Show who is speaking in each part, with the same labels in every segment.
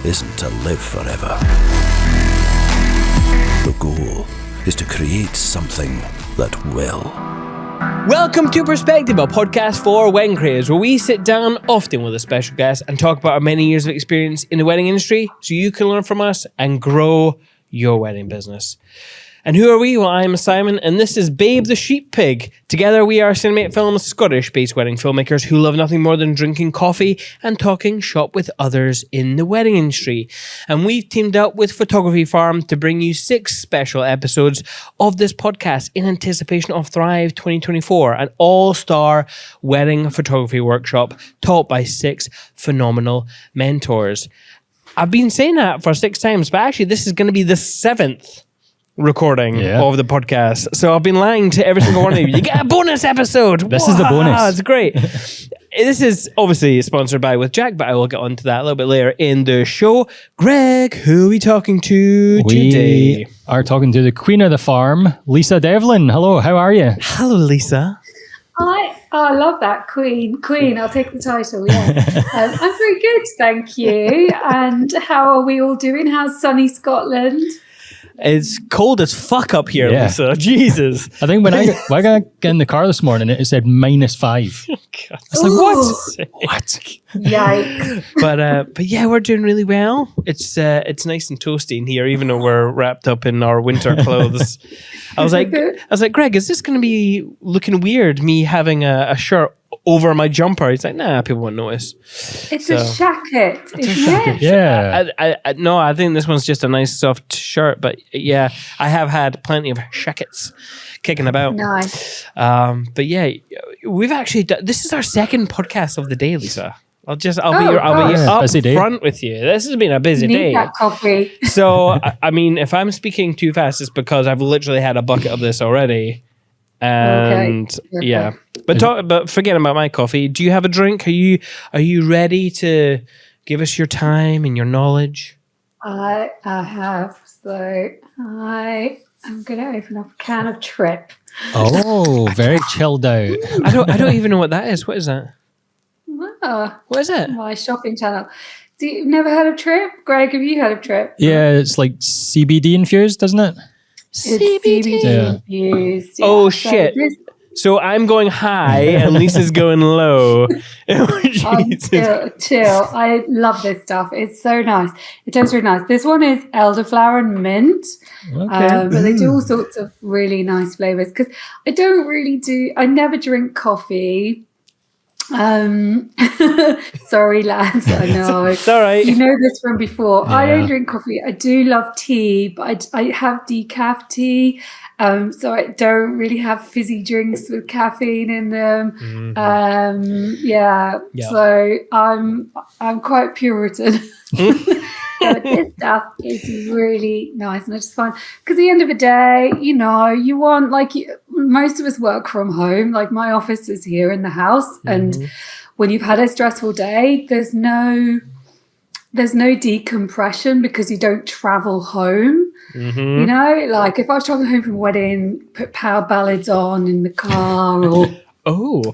Speaker 1: isn't to live forever. The goal is to create something that will.
Speaker 2: Welcome to Perspective, a podcast for wedding creators, where we sit down, often with a special guest, and talk about our many years of experience in the wedding industry so you can learn from us and grow your wedding business. And who are we? Well, I'm Simon, and this is Babe the Sheep Pig. Together, we are Cinemate Films' Scottish-based wedding filmmakers who love nothing more than drinking coffee and talking shop with others in the wedding industry. And we've teamed up with Photography Farm to bring you 6 special episodes of this podcast in anticipation of Thrive 2024, an all-star wedding photography workshop taught by 6 phenomenal mentors. I've been saying that for 6 times, but actually this is going to be the 7th recording of the podcast. So I've been lying to every single one of you. You get a bonus episode.
Speaker 3: This is the bonus.
Speaker 2: It's great. This is obviously sponsored by With Jack, but I will get onto that a little bit later in the show. Greg, who are we talking to today?
Speaker 3: We are talking to the queen of the farm, Lisa Devlin. Hello, how are you?
Speaker 2: Hello, Lisa.
Speaker 4: Hi. Oh, I love that. Queen, I'll take the title, yeah. I'm very good, thank you. And how are we all doing? How's sunny Scotland?
Speaker 2: It's cold as fuck up here, Lisa. Jesus.
Speaker 3: I think when I got in the car this morning, it said -5.
Speaker 2: Oh, God.
Speaker 3: I was like, what?
Speaker 4: Yikes.
Speaker 2: But yeah, we're doing really well. It's nice and toasty in here, even though we're wrapped up in our winter clothes. I was like, Greg, is this going to be looking weird? Me having a shirt over my jumper? He's like, nah, people won't notice.
Speaker 4: It's a shacket, isn't it?
Speaker 3: Yeah.
Speaker 2: No, I think this one's just a nice soft shirt. But yeah, I have had plenty of shackets kicking about.
Speaker 4: Nice.
Speaker 2: But yeah, we've actually this is our second podcast of the day, Lisa. I'll be up front with you. This has been a busy day.
Speaker 4: That coffee.
Speaker 2: So, I mean, if I'm speaking too fast, it's because I've literally had a bucket of this already. And yeah, but forget about my coffee. Do you have a drink? Are you ready to give us your time and your knowledge?
Speaker 4: I have. So I am going to open up a can of Trip.
Speaker 3: Oh, very chilled out.
Speaker 2: I don't even know what that is. What is that? What is it?
Speaker 4: My shopping channel. You've never heard of Trip? Greg, have you heard of Trip?
Speaker 3: Yeah, it's like CBD infused, doesn't it?
Speaker 4: CBD infused. Yeah.
Speaker 2: Oh, shit. So I'm going high and Lisa's going low.
Speaker 4: Chill. I love this stuff. It's so nice. It tastes really nice. This one is elderflower and mint. Okay. But they do all sorts of really nice flavors because I never drink coffee. Sorry lads, I know.
Speaker 2: It's all right.
Speaker 4: You know this from before.
Speaker 3: Yeah.
Speaker 4: I don't drink coffee. I do love tea, but I have decaf tea. So I don't really have fizzy drinks with caffeine in them.
Speaker 2: Mm-hmm.
Speaker 4: So I'm quite Puritan. But this stuff is really nice, and I just find because at the end of the day, you want most of us work from home. Like my office is here in the house, and when you've had a stressful day, there's no decompression because you don't travel home. Mm-hmm. Like if I was traveling home from a wedding, put power ballads on in the car or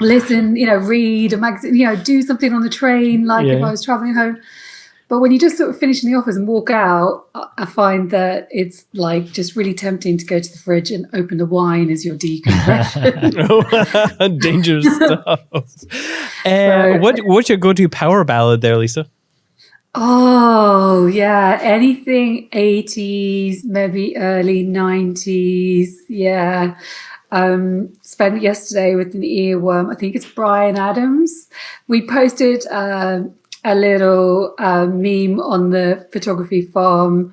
Speaker 4: listen, read a magazine, do something on the train. If I was traveling home. But when you just sort of finish in the office and walk out, I find that it's like just really tempting to go to the fridge and open the wine as your decompression.
Speaker 2: Dangerous stuff. What's your go-to power ballad there, Lisa?
Speaker 4: Oh, yeah. Anything 80s, maybe early 90s. Yeah. Spent yesterday with an earworm. I think it's Bryan Adams. We posted a little meme on the Photography Farm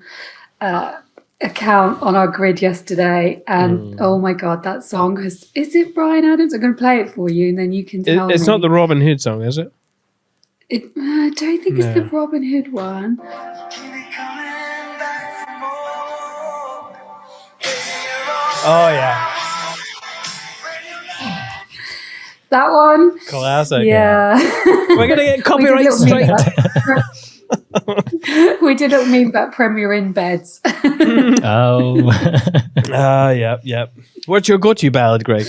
Speaker 4: account on our grid yesterday, and oh my god, that song is it Bryan Adams? I'm going to play it for you and then you can tell
Speaker 2: it's
Speaker 4: me.
Speaker 2: Not the Robin Hood song, is it?
Speaker 4: I don't think it's the Robin Hood one.
Speaker 2: Oh yeah,
Speaker 4: that one.
Speaker 2: Classic.
Speaker 4: Yeah.
Speaker 2: We're going to get copyright straight.
Speaker 4: We did a meme about Premier Inn beds.
Speaker 2: Yep. What's your go-to ballad, Greg?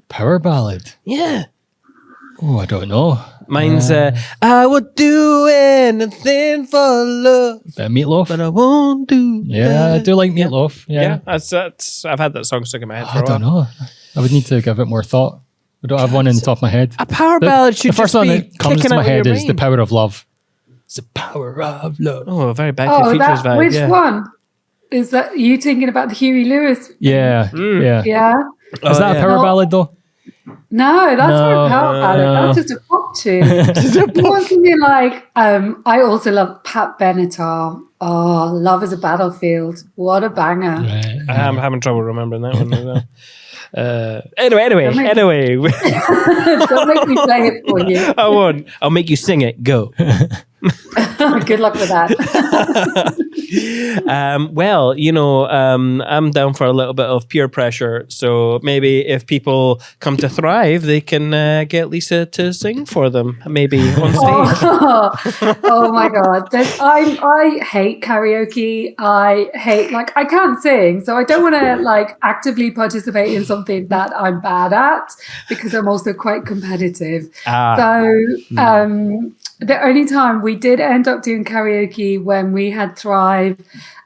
Speaker 3: Power ballad.
Speaker 2: Yeah.
Speaker 3: Oh, I don't know.
Speaker 2: Mine's I would do anything for love,
Speaker 3: Bit of Meatloaf.
Speaker 2: but I won't do.
Speaker 3: Yeah, I do like Meatloaf.
Speaker 2: Yeah,
Speaker 3: Yeah.
Speaker 2: that's. I've had that song stuck in my head for
Speaker 3: I
Speaker 2: a while.
Speaker 3: don't know. I would need to give it more thought. I don't have one in the top of my head.
Speaker 2: A power ballad should
Speaker 3: The first
Speaker 2: just
Speaker 3: one
Speaker 2: be
Speaker 3: that comes
Speaker 2: kicking
Speaker 3: to my
Speaker 2: out with
Speaker 3: head
Speaker 2: your
Speaker 3: is The
Speaker 2: brain.
Speaker 3: Power of Love. It's the power of love.
Speaker 2: Oh, very Back to the
Speaker 4: Oh,
Speaker 2: Futures
Speaker 4: that
Speaker 2: vibe.
Speaker 4: which
Speaker 2: yeah.
Speaker 4: one? Is that you thinking about the Huey Lewis?
Speaker 3: Yeah, yeah.
Speaker 4: Yeah.
Speaker 3: Is that
Speaker 2: yeah.
Speaker 3: a power
Speaker 4: No.
Speaker 3: ballad though?
Speaker 4: No, that's not
Speaker 3: No,
Speaker 4: a power ballad.
Speaker 3: no.
Speaker 4: That's just a pop tune. You want something like, I also love Pat Benatar. Oh, Love is a Battlefield. What a banger.
Speaker 3: Right.
Speaker 2: I'm having trouble remembering that one as well. Anyway.
Speaker 4: Don't make me play it for you.
Speaker 2: I won't. I'll make you sing it. Go.
Speaker 4: Good luck with that.
Speaker 2: Well, I'm down for a little bit of peer pressure. So maybe if people come to Thrive, they can get Lisa to sing for them, maybe on stage.
Speaker 4: Oh my God. I hate karaoke. I hate, I can't sing. So I don't want to actively participate in something that I'm bad at because I'm also quite competitive. The only time we did end up doing karaoke when we had Thrive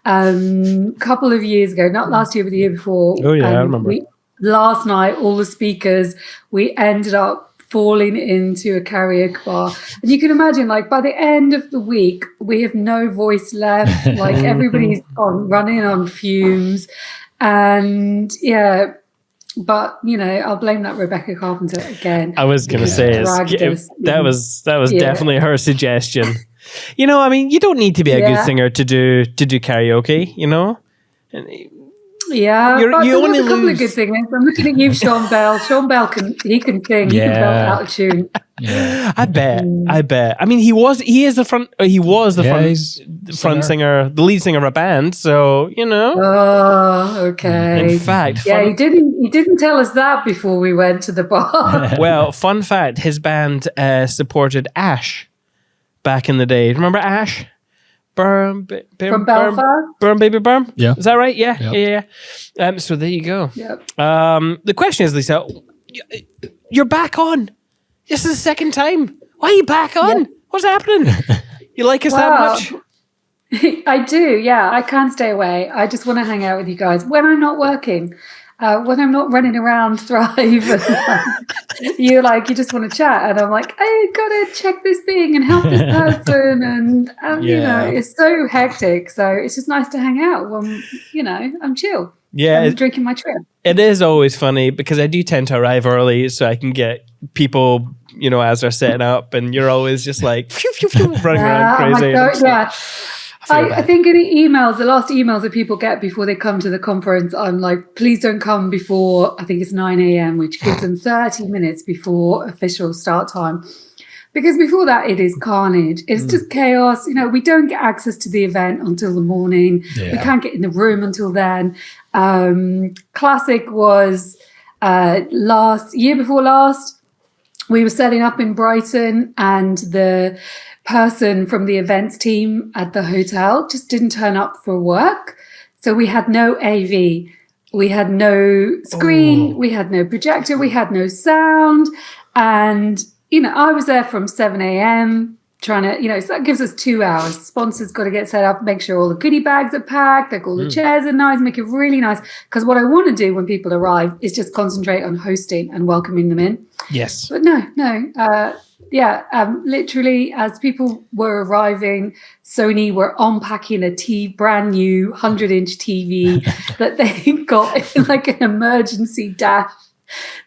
Speaker 4: a couple of years ago, not last year, but the year before.
Speaker 2: Oh, yeah, I remember.
Speaker 4: Last night, all the speakers, we ended up falling into a karaoke bar. And you can imagine, by the end of the week, we have no voice left. Everybody's running on fumes. And yeah, but I'll blame that Rebecca Carpenter again.
Speaker 2: I was going to say that was definitely her suggestion. You don't need to be a good singer to do karaoke.
Speaker 4: Yeah, but
Speaker 2: you
Speaker 4: there
Speaker 2: only
Speaker 4: was a couple
Speaker 2: lose.
Speaker 4: of good singers. I'm looking at you, Sean Bell. Sean Bell can sing. He can belt out of tune.
Speaker 3: Yeah.
Speaker 2: I bet. I mean, he was the front singer, the lead singer of a band. So
Speaker 4: Oh, okay.
Speaker 2: In fact,
Speaker 4: yeah, he didn't tell us that before we went to the bar.
Speaker 2: well, fun fact: his band supported Ash back in the day. Remember Ash? Burn,
Speaker 4: From Belfast?
Speaker 2: Burn, baby, burn.
Speaker 3: Yeah.
Speaker 2: Is that right? Yeah,
Speaker 3: Yep.
Speaker 2: yeah. So there you go.
Speaker 4: Yep.
Speaker 2: The question is, Lisa, you're back on. This is the second time. Why are you back on?
Speaker 4: Yeah.
Speaker 2: What's happening? You like us that much?
Speaker 4: I do, yeah. I can't stay away. I just want to hang out with you guys when I'm not working, when I'm not running around Thrive. And, you just want to chat, and I'm like, I gotta check this thing and help this person, and it's so hectic. So it's just nice to hang out when I'm chill.
Speaker 2: Yeah,
Speaker 4: I'm drinking my trip.
Speaker 2: it is always funny because I do tend to arrive early, so I can get people, as they're setting up, and you're always just like phew, phew, phew, running around crazy.
Speaker 4: Oh my God, yeah. I
Speaker 2: bad.
Speaker 4: think in the last emails that people get before they come to the conference, I'm like, please don't come before, I think it's 9 a.m., which gives them 30 minutes before official start time. Because before that, it is carnage. It's just chaos. We don't get access to the event until the morning.
Speaker 3: Yeah.
Speaker 4: We can't get in the room until then. Classic was year before last, we were setting up in Brighton, and the person from the events team at the hotel just didn't turn up for work. So we had no AV. We had no screen. We had no projector. We had no sound. And, I was there from 7 a.m. trying to, so that gives us 2 hours. Sponsors got to get set up, make sure all the goodie bags are packed, all the chairs are nice, make it really nice. Because what I want to do when people arrive is just concentrate on hosting and welcoming them in.
Speaker 2: Yes.
Speaker 4: But no. Literally, as people were arriving, Sony were unpacking a brand new 100-inch TV that they got in an emergency dash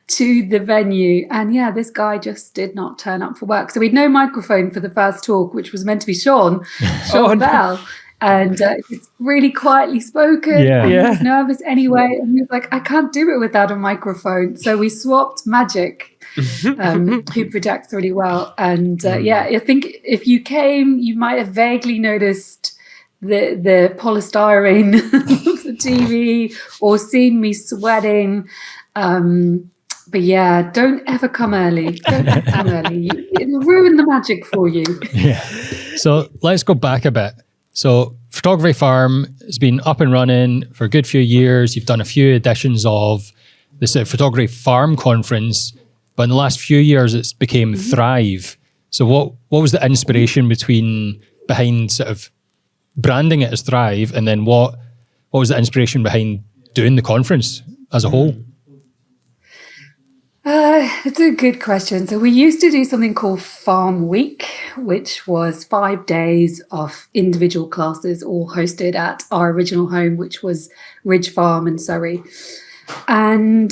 Speaker 4: to the venue. And yeah, this guy just did not turn up for work. So we had no microphone for the first talk, which was meant to be Sean Bell. And it's really quietly spoken.
Speaker 3: Yeah.
Speaker 4: And he was nervous anyway. And he was like, I can't do it without a microphone. So we swapped Magic, who projects really well. And I think if you came, you might have vaguely noticed the polystyrene of the TV or seen me sweating. But yeah, don't ever come early. It'll ruin the magic for you.
Speaker 3: Yeah. So let's go back a bit. So Photography Farm has been up and running for a good few years. You've done a few editions of the Photography Farm conference, but in the last few years it's became Thrive. So what was the inspiration behind sort of branding it as Thrive, and then what was the inspiration behind doing the conference as a whole?
Speaker 4: It's a good question. So we used to do something called Farm Week, which was 5 days of individual classes, all hosted at our original home, which was Ridge Farm in Surrey. And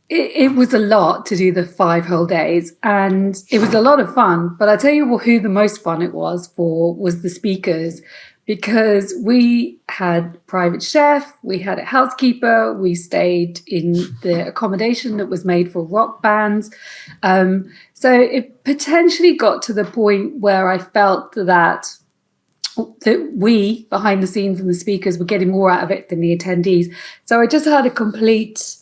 Speaker 4: it was a lot to do the 5 whole days, and it was a lot of fun. But I tell you who the most fun it was for was the speakers, because we had private chef, we had a housekeeper, we stayed in the accommodation that was made for rock bands. So it potentially got to the point where I felt that we, behind the scenes and the speakers, were getting more out of it than the attendees. So I just had a complete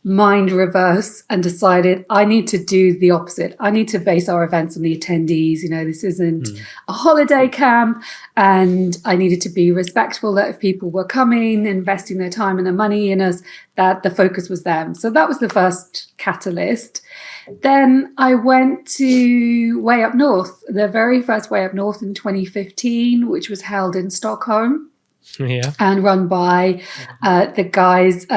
Speaker 4: mind reverse and decided I need to do the opposite. I need to base our events on the attendees. This isn't a holiday camp, and I needed to be respectful that if people were coming, investing their time and their money in us, that the focus was them. So that was the first catalyst. Then I went to Way Up North, the very first Way Up North in 2015, which was held in Stockholm.
Speaker 2: Yeah.
Speaker 4: And run by the guys.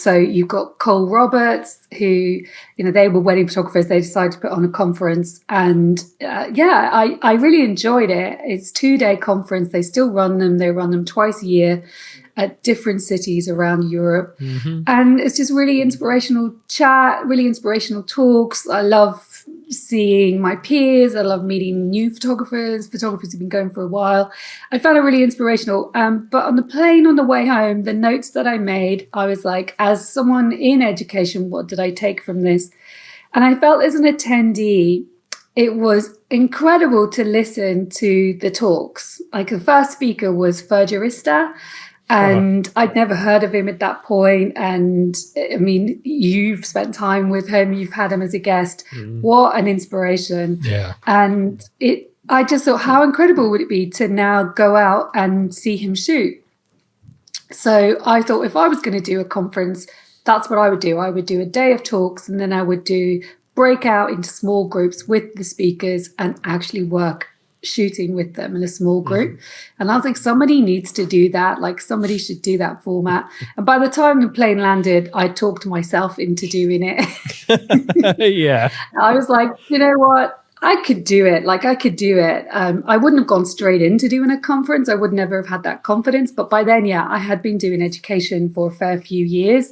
Speaker 4: So you've got Cole Roberts, who, they were wedding photographers. They decided to put on a conference. And I really enjoyed it. It's a 2-day conference. They still run them. They run them twice a year at different cities around Europe. Mm-hmm. And it's just really inspirational chat, really inspirational talks. I love seeing my peers. I love meeting new photographers who've been going for a while. I found it really inspirational. But on the plane on the way home, the notes that I made, I was like, as someone in education, what did I take from this? And I felt as an attendee, it was incredible to listen to the talks. Like the first speaker was Fergerista, and I'd never heard of him at that point. And I mean, you've spent time with him, you've had him as a guest. What an inspiration.
Speaker 3: Yeah.
Speaker 4: And I just thought, how incredible would it be to now go out and see him shoot? So I thought, if I was going to do a conference, that's what I would do. I would do a day of talks, and then I would break out into small groups with the speakers and actually work shooting with them in a small group. And I was like, somebody needs to do that. Like, somebody should do that format. And by the time the plane landed, I talked myself into doing it.
Speaker 2: Yeah.
Speaker 4: I was like, you know what? I could do it. I wouldn't have gone straight into doing a conference. I would never have had that confidence. But by then, I had been doing education for a fair few years.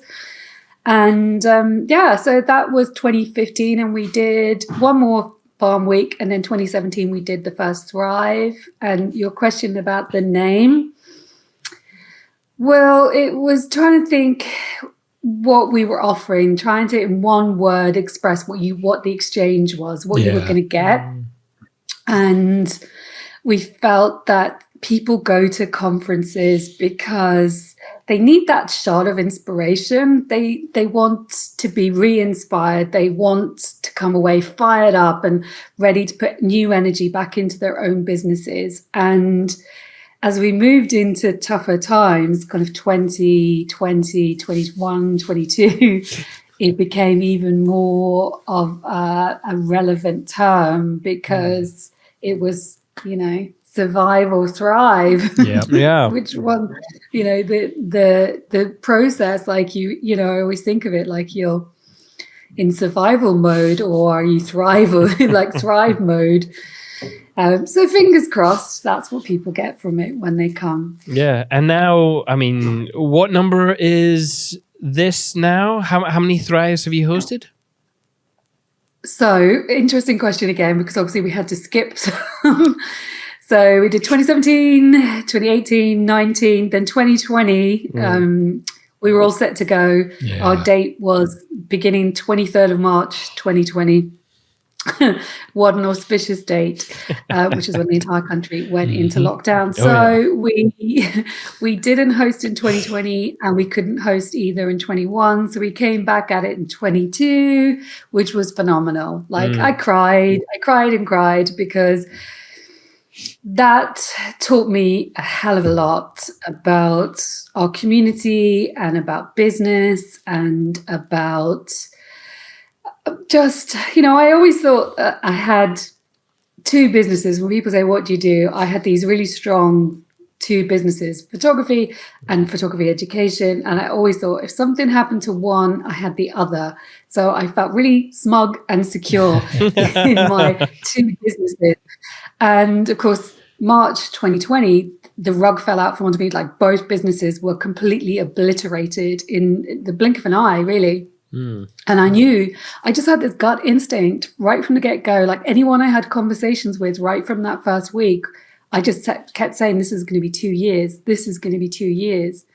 Speaker 4: And so that was 2015. And we did one more Farm Week, and then 2017 we did the first Thrive. And your question about the name, well, it was trying to think what we were offering, trying to in one word express what the exchange was, what you were going to get. And we felt that people go to conferences because they need that shot of inspiration. They want to be re-inspired. They want to come away fired up and ready to put new energy back into their own businesses. And as we moved into tougher times, kind of 2020, 21, 22, it became even more of a relevant term, because it was, survive or thrive.
Speaker 2: Yeah.
Speaker 4: Which one, the process, like I always think of it like you're in survival mode, or are you thrive mode. So fingers crossed, that's what people get from it when they come.
Speaker 2: Yeah. And now, I mean, what number is this now? How many Thrives have you hosted?
Speaker 4: So interesting question again, because obviously we had to skip some. So we did 2017, 2018, 19, then 2020. We were all set to go. Yeah. Our date was beginning 23rd of March, 2020. What an auspicious date, which is when the entire country went into lockdown. So we didn't host in 2020, and we couldn't host either in 21. So we came back at it in 22, which was phenomenal. Like I cried because that taught me a hell of a lot about our community and about business and about just, I always thought I had two businesses. When people say, what do you do? I had these really strong two businesses, photography and photography education. And I always thought if something happened to one, I had the other. So I felt really smug and secure in my two businesses. And of course, March 2020, the rug fell out from under me. Like both businesses were completely obliterated in the blink of an eye, really. And I just had this gut instinct right from the get-go. Like anyone I had conversations with right from that first week, I just kept saying, this is going to be 2 years. This is going to be 2 years.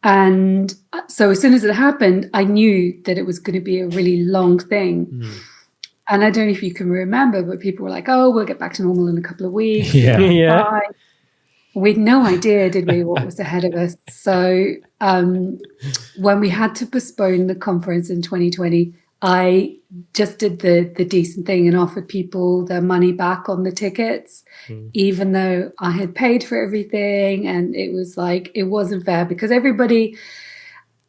Speaker 4: And so as soon as it happened, I knew that it was going to be a really long thing. And I don't know if you can remember, but people were like, oh, we'll get back to normal in a couple of weeks.
Speaker 2: Yeah.
Speaker 4: We had no idea, did we, what was ahead of us. So when we had to postpone the conference in 2020, I just did the decent thing and offered people their money back on the tickets, even though I had paid for everything. And it was like, it wasn't fair because everybody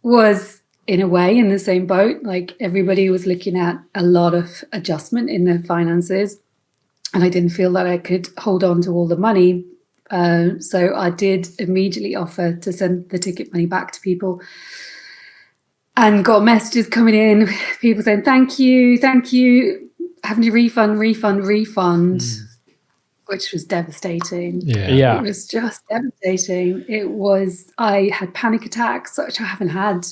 Speaker 4: was in a way in the same boat. Like everybody was looking at a lot of adjustment in their finances. And I didn't feel that I could hold on to all the money. So I did immediately offer to send the ticket money back to people. And got messages coming in, people saying, thank you, having to refund, which was devastating.
Speaker 2: Yeah.
Speaker 4: It was just devastating. I had panic attacks, which I haven't had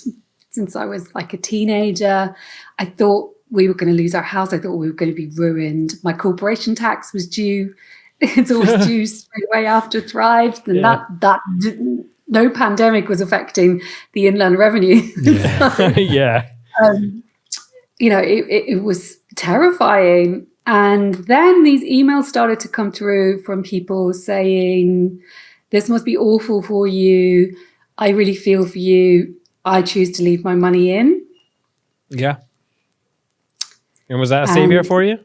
Speaker 4: since I was like a teenager. I thought we were going to lose our house. I thought we were going to be ruined. My corporation tax was due. It's always due straight away after Thrive. And that no pandemic was affecting the inland revenue.
Speaker 2: Yeah.
Speaker 4: It was terrifying. And then these emails started to come through from people saying, this must be awful for you. I really feel for you. I choose to leave my money in.
Speaker 2: Yeah. And was that a savior for you?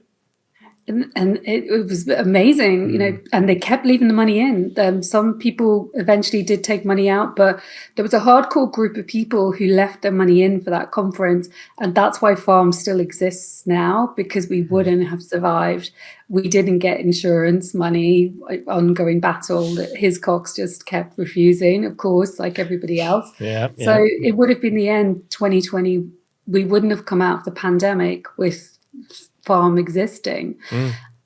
Speaker 4: And it was amazing, and they kept leaving the money in. Some people eventually did take money out, but there was a hardcore group of people who left their money in for that conference. And that's why Farm still exists now, because we wouldn't have survived. We didn't get insurance money, ongoing battle that Hiscox just kept refusing, of course, like everybody else. So it would have been the end 2020. We wouldn't have come out of the pandemic with Farm existing.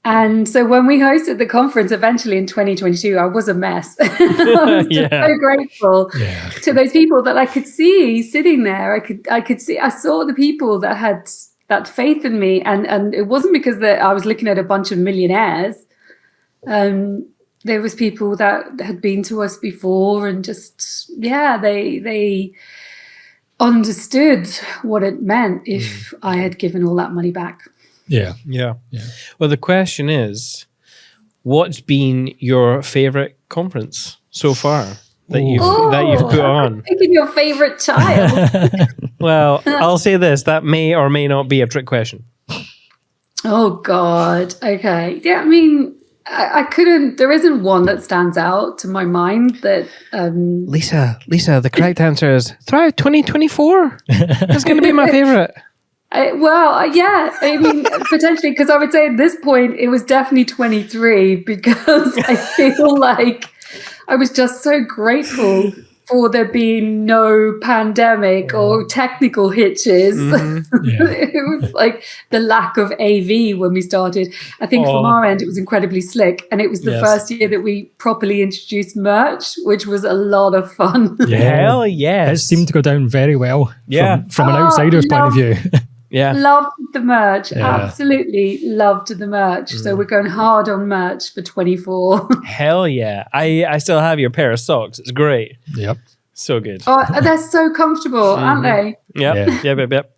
Speaker 4: And so when we hosted the conference eventually in 2022, I was a mess. I was just so grateful to those people that I could see sitting there. I saw the people that had that faith in me, and it wasn't because that I was looking at a bunch of millionaires. There was people that had been to us before, and just they understood what it meant if I had given all that money back.
Speaker 2: Yeah. Well, the question is, what's been your favorite conference so far that you've put on?
Speaker 4: Picking your favorite child.
Speaker 2: Well, I'll say this: that may or may not be a trick question.
Speaker 4: Oh God. Okay. Yeah. I mean, I couldn't. There isn't one that stands out to my mind. That
Speaker 2: Lisa, the correct answer is Thrive 2024. That's going to be my favorite.
Speaker 4: I mean, potentially, because I would say at this point it was definitely 23, because I feel like I was just so grateful for there being no pandemic or technical hitches. It was like the lack of AV when we started. I think from our end it was incredibly slick, and it was the first year that we properly introduced merch, which was a lot of fun.
Speaker 2: Hell yes.
Speaker 3: It seemed to go down very well from an outsider's point of view.
Speaker 4: Loved the merch. Absolutely loved the merch. So we're going hard on merch for 24. Hell
Speaker 2: yeah. I still have your pair of socks. It's great.
Speaker 3: Yep.
Speaker 2: So good.
Speaker 4: Oh, they're so comfortable, aren't they?
Speaker 2: Yep.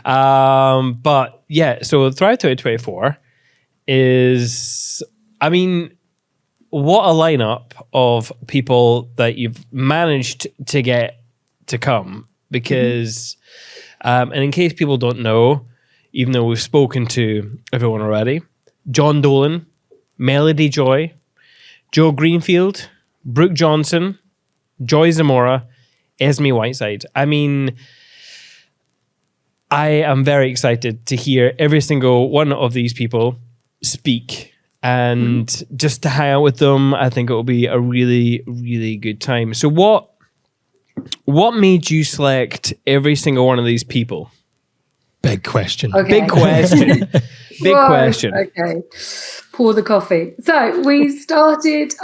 Speaker 2: But yeah, so Thrive 2024 is, I mean, what a lineup of people that you've managed to get to come, because and in case people don't know, even though we've spoken to everyone already, John Dolan, Melody Joy, Joe Greenfield, Brooke Johnson, Joy Zamora, Esme Whiteside. I mean, I am very excited to hear every single one of these people speak and just to hang out with them. I think it will be a really, really good time. So what made you select every single one of these people?
Speaker 3: Big question.
Speaker 4: Okay.
Speaker 2: Big question. Big
Speaker 4: Whoa,
Speaker 2: question.
Speaker 4: Okay. Pour the coffee. So I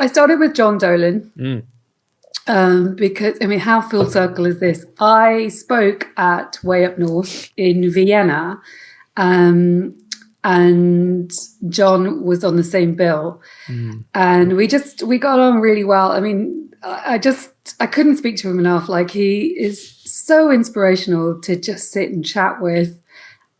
Speaker 4: started with John Dolan. Because, I mean, how full circle is this? I spoke at Way Up North in Vienna, and John was on the same bill. And we got on really well. I mean, I couldn't speak to him enough. Like, he is so inspirational to just sit and chat with.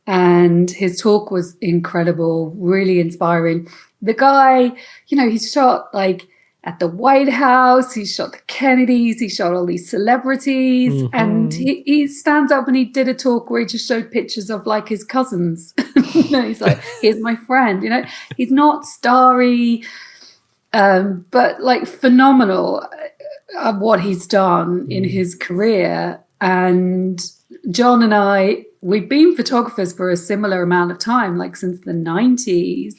Speaker 4: And his talk was incredible, really inspiring. The guy, he's shot like at the White House, he shot the Kennedys, he shot all these celebrities, and he stands up and he did a talk where he just showed pictures of like his cousins. He's like, here's my friend. He's not starry, but like phenomenal at what he's done in his career. And John and I, we've been photographers for a similar amount of time, like since the 90s.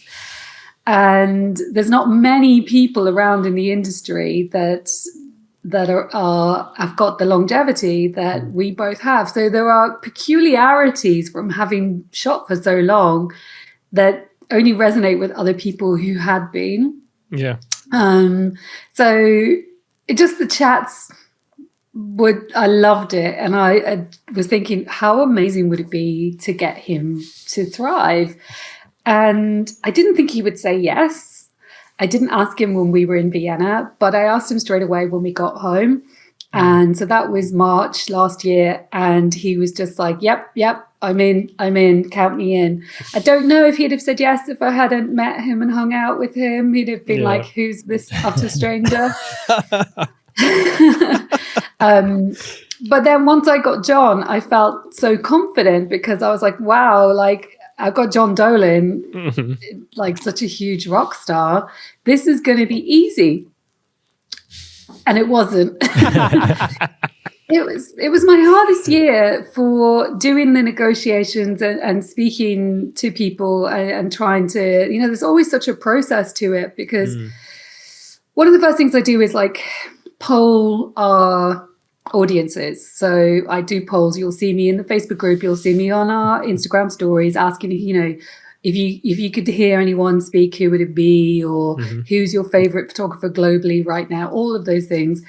Speaker 4: And there's not many people around in the industry that have got the longevity that we both have. So there are peculiarities from having shot for so long that only resonate with other people who had been.
Speaker 2: Yeah.
Speaker 4: So just the chats I loved it. And I was thinking, how amazing would it be to get him to Thrive? And I didn't think he would say yes. I didn't ask him when we were in Vienna, but I asked him straight away when we got home. And so that was March last year. And he was just like, yep, I'm in, count me in. I don't know if he'd have said yes if I hadn't met him and hung out with him. He'd have been like, who's this utter stranger? But then once I got John, I felt so confident because I was like, wow, like I've got John Dolan, like such a huge rock star. This is going to be easy. And it wasn't. It was my hardest year for doing the negotiations and speaking to people and trying to, there's always such a process to it because one of the first things I do is like poll our audiences. So I do polls. You'll see me in the Facebook group. You'll see me on our Instagram stories asking, if you could hear anyone speak, who would it be? Or who's your favorite photographer globally right now? All of those things.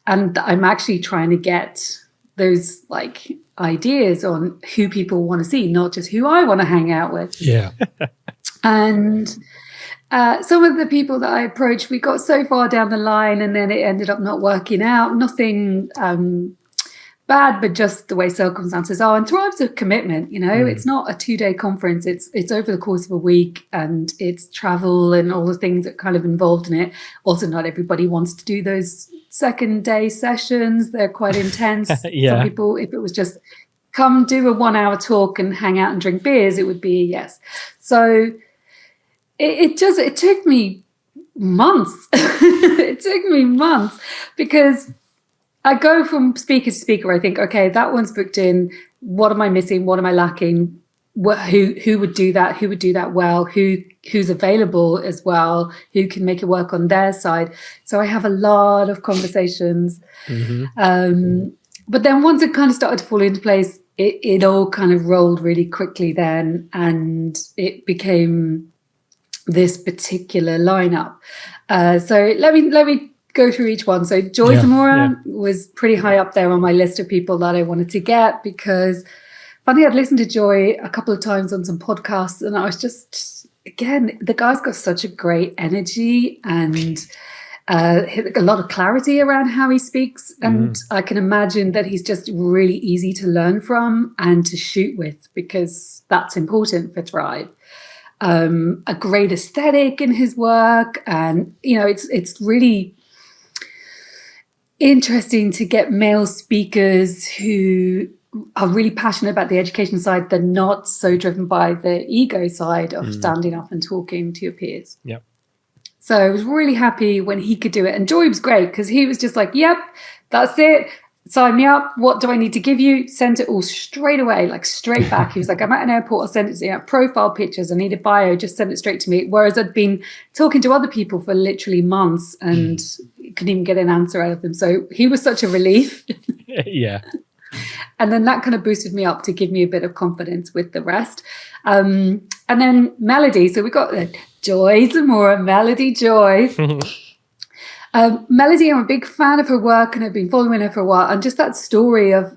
Speaker 4: And I'm actually trying to get those like ideas on who people want to see, not just who I want to hang out with.
Speaker 3: Yeah.
Speaker 4: And some of the people that I approached, we got so far down the line and then it ended up not working out. Nothing bad, but just the way circumstances are. And Thrive's a commitment, it's not a 2-day conference. It's over the course of a week and it's travel and all the things that kind of involved in it. Also, not everybody wants to do those second day sessions. They're quite intense. Some people, if it was just come do a 1-hour talk and hang out and drink beers, it would be a yes. So it took me months. It took me months because I go from speaker to speaker. I think, okay, that one's booked in. What am I missing? What am I lacking? Who would do that? Who would do that well? Who's available as well? Who can make it work on their side? So I have a lot of conversations. But then once it kind of started to fall into place, it all kind of rolled really quickly then, and it became this particular lineup. So let me go through each one. So Joy Zamora was pretty high up there on my list of people that I wanted to get because funny, I'd listened to Joy a couple of times on some podcasts and I was just, again, the guy's got such a great energy and a lot of clarity around how he speaks. And I can imagine that he's just really easy to learn from and to shoot with because that's important for Thrive. A great aesthetic in his work. And, it's really interesting to get male speakers who are really passionate about the education side. They're not so driven by the ego side of standing up and talking to your peers.
Speaker 2: Yep. So
Speaker 4: I was really happy when he could do it. And Joy was great because he was just like, yep, that's it. sign me up. What do I need to give you? Sent it all straight away, like straight back. He was like, I'm at an airport. I'll send it to you. Profile pictures. I need a bio. Just send it straight to me. Whereas I'd been talking to other people for literally months and couldn't even get an answer out of them. So he was such a relief.
Speaker 2: Yeah.
Speaker 4: And then that kind of boosted me up to give me a bit of confidence with the rest. And then Melody. So we got Joy Zamora, Melody Joy. Melody, I'm a big fan of her work and I've been following her for a while. And just that story of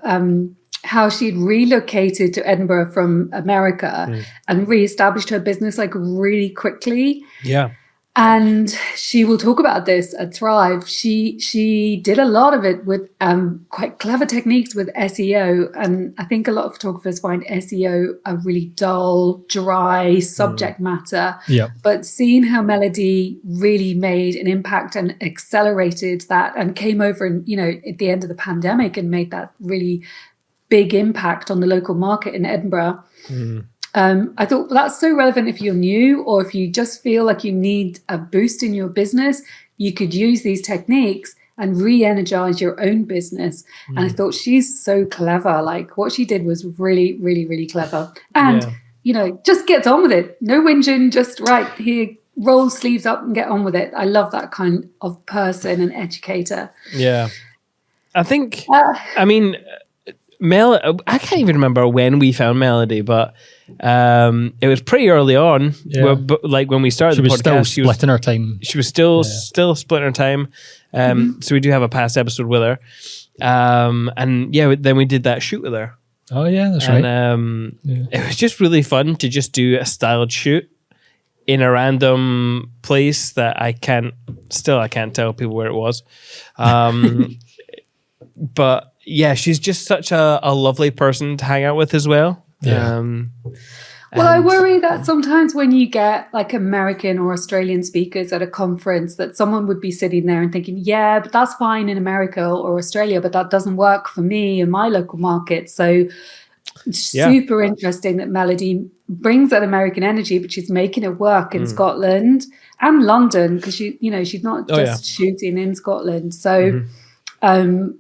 Speaker 4: how she'd relocated to Edinburgh from America and reestablished her business like really quickly.
Speaker 2: Yeah.
Speaker 4: And she will talk about this at Thrive. She did a lot of it with quite clever techniques with SEO. And I think a lot of photographers find SEO a really dull, dry subject matter.
Speaker 3: Yeah.
Speaker 4: But seeing how Melody really made an impact and accelerated that and came over and, at the end of the pandemic and made that really big impact on the local market in Edinburgh. I thought that's so relevant if you're new or if you just feel like you need a boost in your business, you could use these techniques and re-energize your own business. And I thought she's so clever. Like what she did was really, really, really clever. And, just gets on with it. No whinging, just right here, roll sleeves up and get on with it. I love that kind of person and educator.
Speaker 2: Yeah. I think, I can't even remember when we found Melody, but it was pretty early on.
Speaker 3: Yeah.
Speaker 2: Like when we started the podcast,
Speaker 3: she was still splitting her time.
Speaker 2: She was still splitting her time. So we do have a past episode with her. Then we did that shoot with her.
Speaker 3: Oh yeah, that's right.
Speaker 2: And it was just really fun to just do a styled shoot in a random place that I can't tell people where it was. But yeah, she's just such a lovely person to hang out with as well.
Speaker 3: Yeah.
Speaker 4: Well, I worry that sometimes when you get like American or Australian speakers at a conference that someone would be sitting there and thinking, yeah, but that's fine in America or Australia, but that doesn't work for me in my local market. So it's super interesting that Melody brings that American energy, but she's making it work in Scotland and London because she's not just shooting in Scotland. So when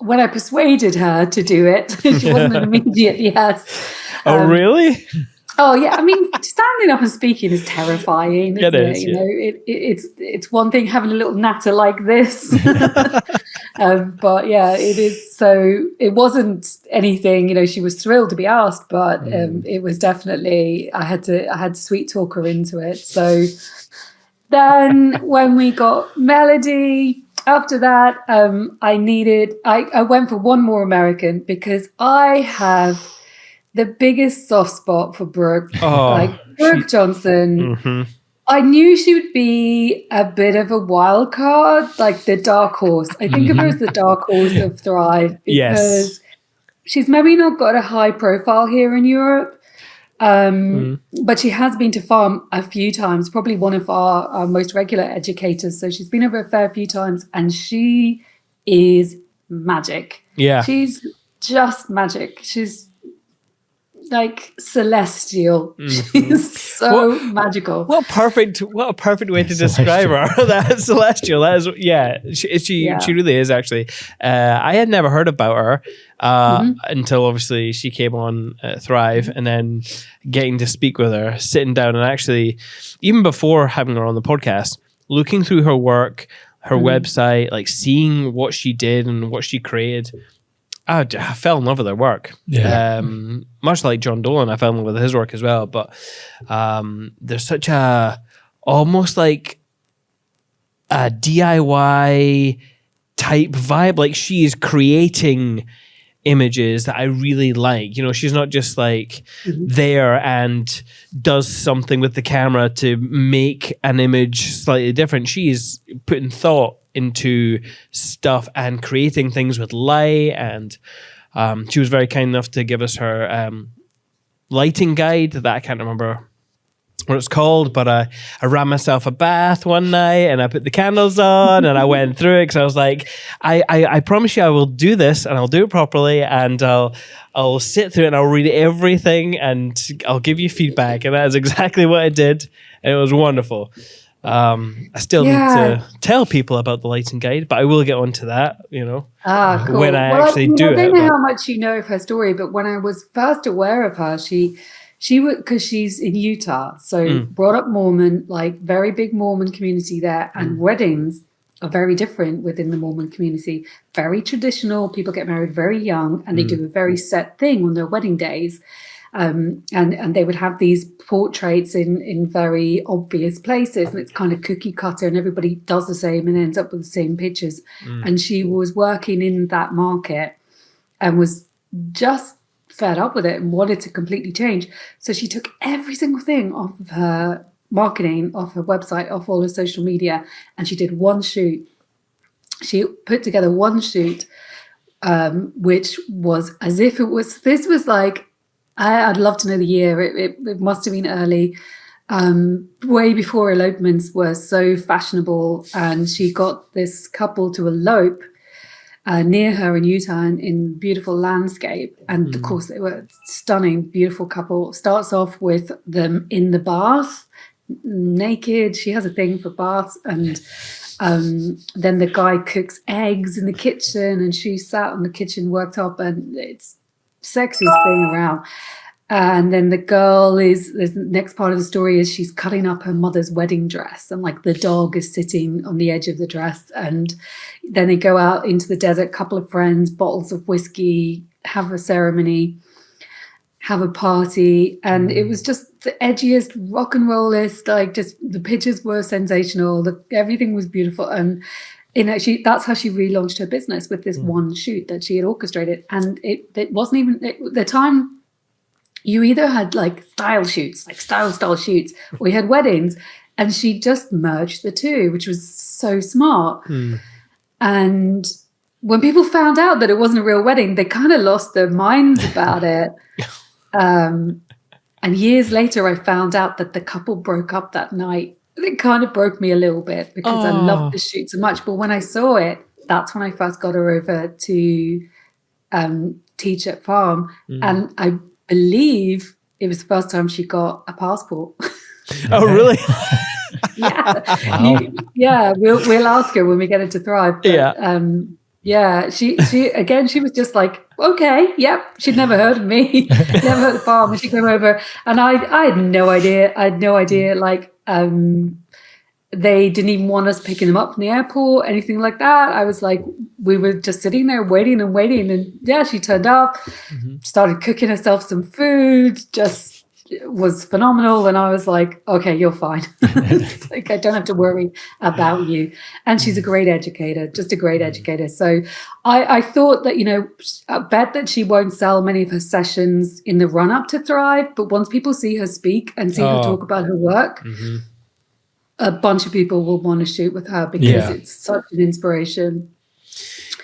Speaker 4: I persuaded her to do it, she wasn't an immediate yes.
Speaker 2: Oh, really?
Speaker 4: Oh, yeah. I mean, standing up and speaking is terrifying. Isn't it? It's one thing having a little natter like this. But yeah, it is. So it wasn't anything, she was thrilled to be asked, but it was definitely, I had to sweet talk her into it. So then when we got Melody, after that, I went for one more American because I have the biggest soft spot for Brooke. Brooke Johnson. I knew she would be a bit of a wild card, like the dark horse. I think of her as the dark horse of Thrive because she's maybe not got a high profile here in Europe. But she has been to farm a few times, probably one of our most regular educators. So she's been over a fair few times and she is magic. Yeah. She's just magic. She's like celestial. She's so magical.
Speaker 2: What a perfect way to describe her. That's celestial. That is, she really is actually. I had never heard about her until obviously she came on Thrive, and then getting to speak with her, sitting down, and actually even before having her on the podcast, looking through her work, her website, like seeing what she did and what she created. I fell in love with her work. Yeah. Much like John Dolan, I fell in love with his work as well. But there's such almost like a DIY type vibe. Like she is creating images that I really like. She's not just like there and does something with the camera to make an image slightly different. She's putting thought into stuff and creating things with light, and she was very kind enough to give us her lighting guide that I can't remember what it's called, but I ran myself a bath one night and I put the candles on and I went through it because I was like, I promise you I will do this and I'll do it properly and I'll sit through it and I'll read everything and I'll give you feedback, and that is exactly what I did, and it was wonderful. I still need to tell people about the lighting guide, but I will get onto that,
Speaker 4: Cool.
Speaker 2: when I actually do it.
Speaker 4: I don't know how much you know of her story, but when I was first aware of her, she would, because she's in Utah, so brought up Mormon, like very big Mormon community there, and weddings are very different within the Mormon community. Very traditional. People get married very young, and they do a very set thing on their wedding days. And they would have these portraits in very obvious places, and it's kind of cookie cutter, and everybody does the same and ends up with the same pictures. And she was working in that market and was just fed up with it and wanted to completely change. So she took every single thing off of her marketing, off her website, off all her social media, and she did one shoot. She put together one shoot, which was as if this was like, I'd love to know the year. It must have been early, way before elopements were so fashionable. And she got this couple to elope near her in Utah in beautiful landscape. And of course, they were stunning, beautiful couple. Starts off with them in the bath, naked. She has a thing for baths. And then the guy cooks eggs in the kitchen, and she sat on the kitchen worktop, and it's sexiest thing around. And then the girl the next part of the story is she's cutting up her mother's wedding dress, and like the dog is sitting on the edge of the dress. And then they go out into the desert, couple of friends, bottles of whiskey, have a ceremony, have a party. And it was just the edgiest, rock and rollist, like just the pictures were sensational. Everything was beautiful. And that's how she relaunched her business, with this one shoot that she had orchestrated. And it wasn't even the time. You either had like style shoots, like style shoots, or you had weddings, and she just merged the two, which was so smart. And when people found out that it wasn't a real wedding, they kind of lost their minds about it. And years later, I found out that the couple broke up that night. It kind of broke me a little bit, because I loved the shoot so much. But when I saw it, that's when I first got her over to teach at Farm. And I believe it was the first time she got a passport.
Speaker 2: Oh, really?
Speaker 3: Wow.
Speaker 2: We'll
Speaker 4: ask her when we get into Thrive. But, she was just like, okay, yep. She'd never heard of me, never heard of Farm. And she came over, and I had no idea. Like, they didn't even want us picking them up from the airport, anything like that. I was like, we were just sitting there waiting. And she turned up, started cooking herself some food, just was phenomenal. And I was like, okay, you're fine. Like, I don't have to worry about you. And she's a great educator, just a great educator. So I thought that, I bet that she won't sell many of her sessions in the run up to Thrive, but once people see her speak and see her talk about her work, a bunch of people will want to shoot with her, because it's such an inspiration.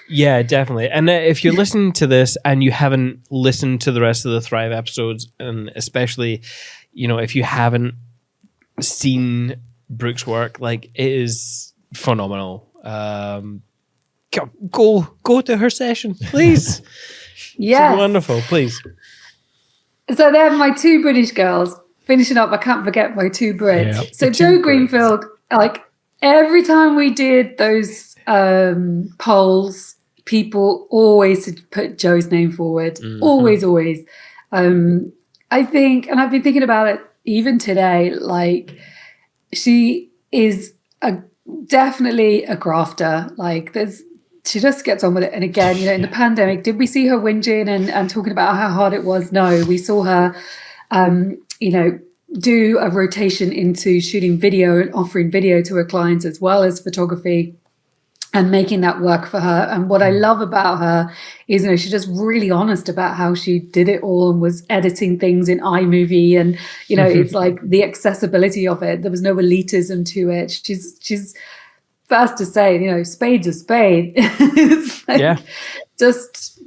Speaker 2: Yeah, definitely. And if you're listening to this and you haven't listened to the rest of the Thrive episodes, and especially, if you haven't seen Brooke's work, like, it is phenomenal. Go to her session, please.
Speaker 4: Yes.
Speaker 2: It's wonderful, please.
Speaker 4: So they have my two British girls. Finishing up, I can't forget my two Brits.
Speaker 3: Yeah,
Speaker 4: so Joe Greenfield, like, every time we did those polls, people always put Joe's name forward. Always. I think, and I've been thinking about it even today, like, she is definitely a grafter. Like, she just gets on with it. And again, in the pandemic, did we see her whinging and talking about how hard it was? No, we saw her do a rotation into shooting video and offering video to her clients as well as photography, and making that work for her. And what I love about her is, she's just really honest about how she did it all and was editing things in iMovie. And, it's like the accessibility of it. There was no elitism to it. She's first to say, spade's a spade. It's like, just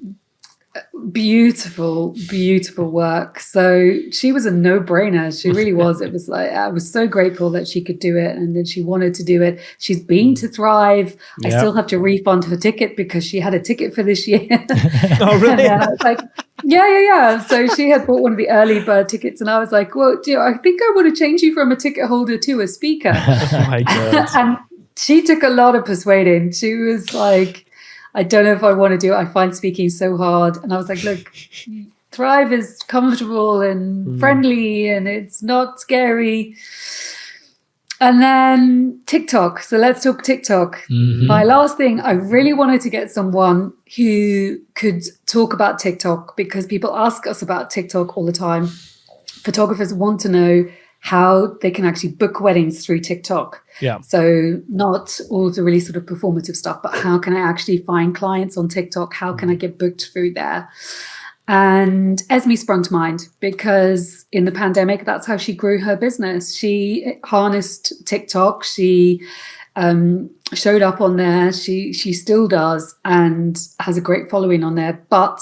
Speaker 4: Beautiful, beautiful work. So she was a no-brainer. She really was. It was like, I was so grateful that she could do it and that she wanted to do it. She's been to Thrive. I still have to refund her ticket because she had a ticket for this year.
Speaker 2: Oh, really?
Speaker 4: And I was like, yeah. So she had bought one of the early bird tickets and I was like, well, I think I want to change you from a ticket holder to a speaker.
Speaker 2: Oh my God.
Speaker 4: And she took a lot of persuading. She was like, I don't know if I want to do it. I find speaking so hard. And I was like, look, Thrive is comfortable and friendly and it's not scary. And then TikTok. So let's talk TikTok. My last thing, I really wanted to get someone who could talk about TikTok because people ask us about TikTok all the time. Photographers want to know how they can actually book weddings through TikTok.
Speaker 2: Yeah.
Speaker 4: So not all of the really sort of performative stuff, but how can I actually find clients on TikTok? How can I get booked through there? And Esme sprung to mind because in the pandemic, that's how she grew her business. She harnessed TikTok. She showed up on there. She still does and has a great following on there, but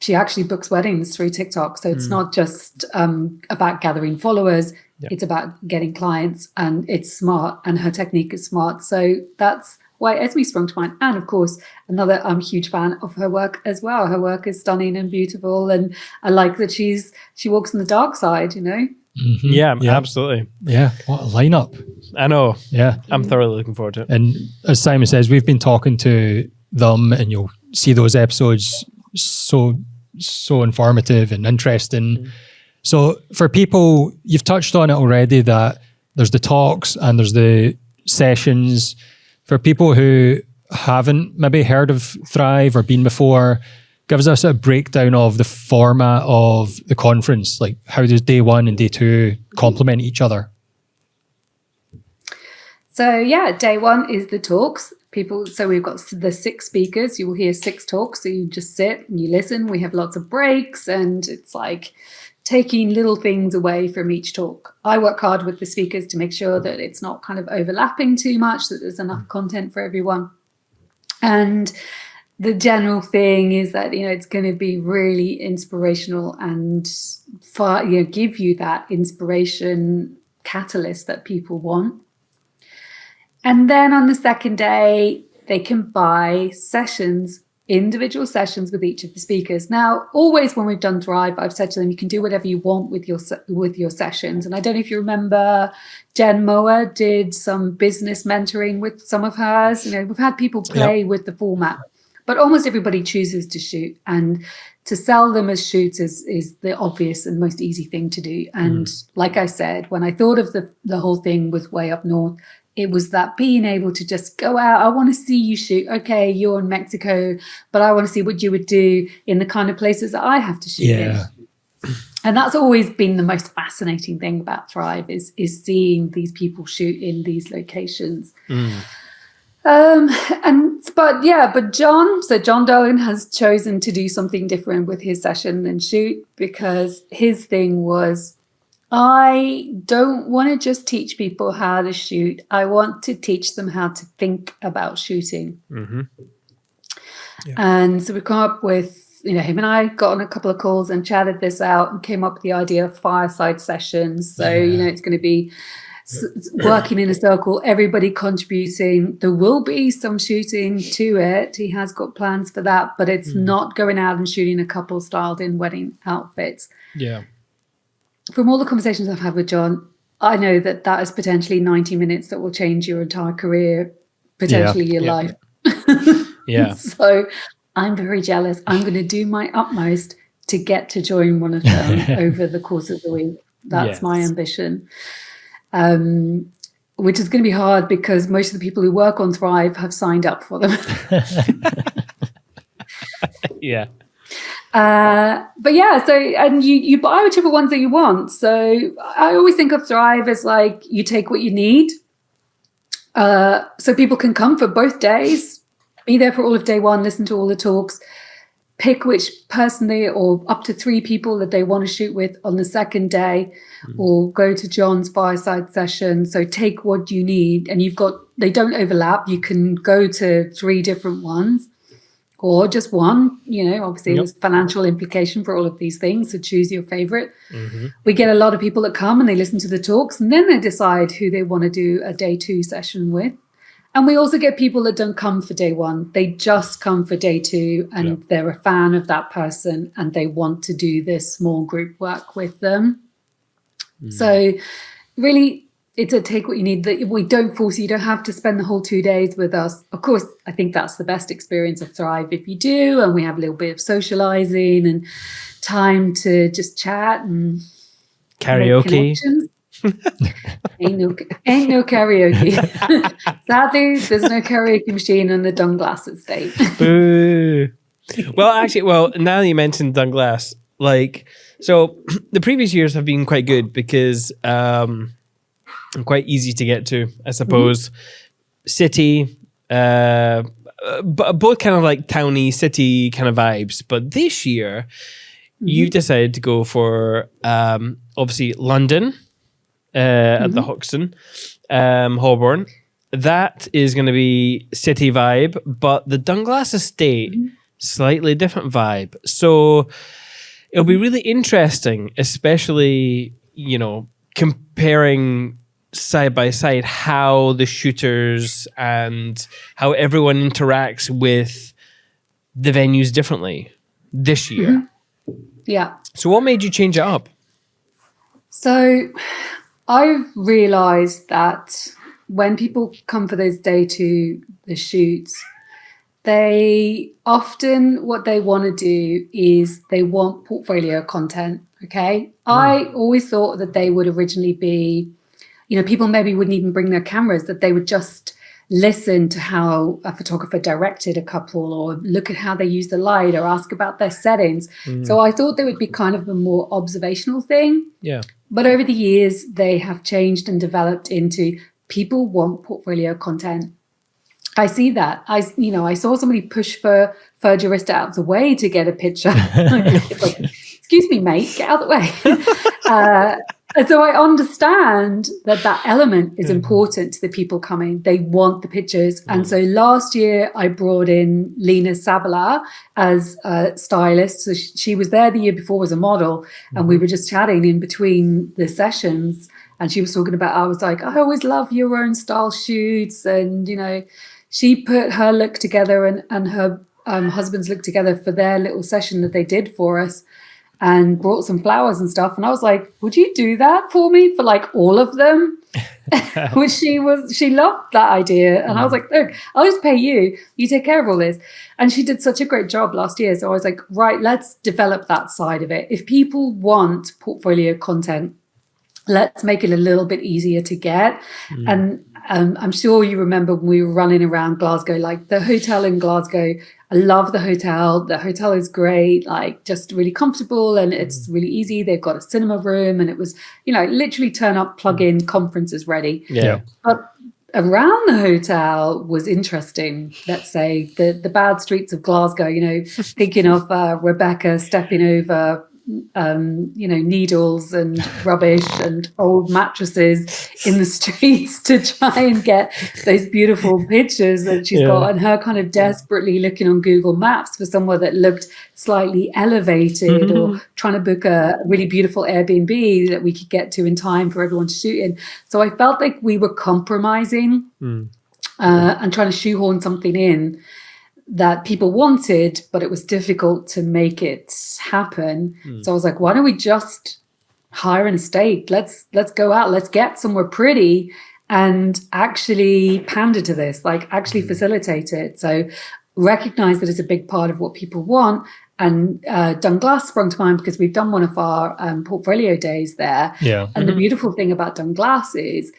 Speaker 4: she actually books weddings through TikTok. So it's not just about gathering followers. Yep. It's about getting clients and it's smart and her technique is smart. So that's why Esme sprung to mind. And of course, another huge fan of her work as well. Her work is stunning and beautiful. And I like that she walks on the dark side, you know?
Speaker 2: Yeah, absolutely.
Speaker 3: Yeah, what a lineup.
Speaker 2: I know.
Speaker 3: Yeah.
Speaker 2: I'm thoroughly looking forward to it.
Speaker 3: And as Simon says, we've been talking to them and you'll see those episodes so informative and interesting. So for people, you've touched on it already that there's the talks and there's the sessions. For people who haven't maybe heard of Thrive or been before, give us a breakdown of the format of the conference. Like how does day one and day two complement each other?
Speaker 4: So yeah, day one is the talks. So we've got the 6 speakers. You will hear 6 talks. So you just sit and you listen. We have lots of breaks and it's like taking little things away from each talk. I work hard with the speakers to make sure that it's not kind of overlapping too much, that there's enough content for everyone. And the general thing is that, it's going to be really inspirational and give you that inspiration catalyst that people want. And then on the second day, they can buy individual sessions with each of the speakers. Now, always when we've done Thrive, I've said to them, you can do whatever you want with your sessions. And I don't know if you remember, Jen Moa did some business mentoring with some of hers. We've had people play with the format, but almost everybody chooses to shoot. And to sell them as shoots is the obvious and most easy thing to do. And like I said, when I thought of the whole thing with Way Up North, it was that being able to just go out. I want to see you shoot. Okay, you're in Mexico, but I want to see what you would do in the kind of places that I have to shoot in. And that's always been the most fascinating thing about Thrive is seeing these people shoot in these locations. But John Darwin has chosen to do something different with his session than shoot because his thing was, I don't want to just teach people how to shoot. I want to teach them how to think about shooting. And so we come up with, him and I got on a couple of calls and chatted this out and came up with the idea of fireside sessions. So, it's going to be working in a circle, everybody contributing. There will be some shooting to it. He has got plans for that, but it's not going out and shooting a couple styled in wedding outfits.
Speaker 2: Yeah. From
Speaker 4: all the conversations I've had with John, I know that is potentially 90 minutes that will change your entire career, potentially your life.
Speaker 2: Yeah.
Speaker 4: So I'm very jealous. I'm going to do my utmost to get to join one of them over the course of the week. That's my ambition. Which is going to be hard because most of the people who work on Thrive have signed up for them.
Speaker 2: Yeah.
Speaker 4: And you buy whichever ones that you want. So I always think of Thrive as like you take what you need. So people can come for both days, be there for all of day one, listen to all the talks, pick which person or up to 3 people that they want to shoot with on the second day, or go to John's fireside session. So take what you need, and they don't overlap. You can go to 3 different ones. or just one. Obviously there's financial implication for all of these things, so choose your favorite. We get a lot of people that come and they listen to the talks, and then they decide who they want to do a day 2 session with. And we also get people that don't come for day 1. They just come for day 2, and they're a fan of that person and they want to do this small group work with them. So really, it's a take what you need. That we don't force you. You don't have to spend the whole 2 days with us. Of course, I think that's the best experience of Thrive if you do. And we have a little bit of socializing and time to just chat and
Speaker 2: karaoke.
Speaker 4: ain't no karaoke. Sadly, there's no karaoke machine on the Dunglass estate.
Speaker 2: Boo. Well, now that you mentioned Dunglass, so the previous years have been quite good because quite easy to get to, I suppose. City, both kind of like towny city kind of vibes. But this year, you've decided to go for obviously London at the Hoxton, Holborn. That is going to be city vibe, but the Dunglass estate, slightly different vibe. So it'll be really interesting, especially, comparing side by side how the shooters and how everyone interacts with the venues differently this year.
Speaker 4: Yeah.
Speaker 2: So what made you change it up?
Speaker 4: So I've realized that when people come for those day 2, the shoots, they often, what they want to do is they want portfolio content. Okay. I always thought that they would originally be, people maybe wouldn't even bring their cameras, that they would just listen to how a photographer directed a couple or look at how they use the light or ask about their settings. So I thought they would be kind of a more observational thing.
Speaker 2: Yeah.
Speaker 4: But over the years, they have changed and developed into people want portfolio content. I see that. I saw somebody push for Jurista out of the way to get a picture. It's like, excuse me, mate, get out of the way. And so I understand that element is important to the people coming. They want the pictures. And so last year I brought in Lena Sabala as a stylist. So she was there the year before as a model. And we were just chatting in between the sessions. And she was talking about, I was like, I always love your own style shoots. And, she put her look together and her husband's look together for their little session that they did for us, and brought some flowers and stuff. And I was like, would you do that for me for all of them? Which she loved that idea. And I was like, look, I'll just pay you. You take care of all this. And she did such a great job last year. So I was like, right, let's develop that side of it. If people want portfolio content, let's make it a little bit easier to get. And I'm sure you remember when we were running around Glasgow, the hotel in Glasgow. I love the hotel. The hotel is great, just really comfortable, and it's really easy. They've got a cinema room, and it was, literally turn up, plug in, conferences ready.
Speaker 2: Yeah.
Speaker 4: But around the hotel was interesting. Let's say the bad streets of Glasgow, thinking of Rebecca stepping over needles and rubbish and old mattresses in the streets to try and get those beautiful pictures that she's got, and her kind of desperately looking on Google Maps for somewhere that looked slightly elevated, or trying to book a really beautiful Airbnb that we could get to in time for everyone to shoot in. So I felt like we were compromising and trying to shoehorn something in that people wanted, but it was difficult to make it happen. So I was like, why don't we just hire an estate? Let's go out, let's get somewhere pretty and actually pander to this, actually facilitate it. So recognize that it's a big part of what people want. And Dunglass sprung to mind because we've done one of our portfolio days there.
Speaker 3: Yeah.
Speaker 4: And the beautiful thing about Dunglass is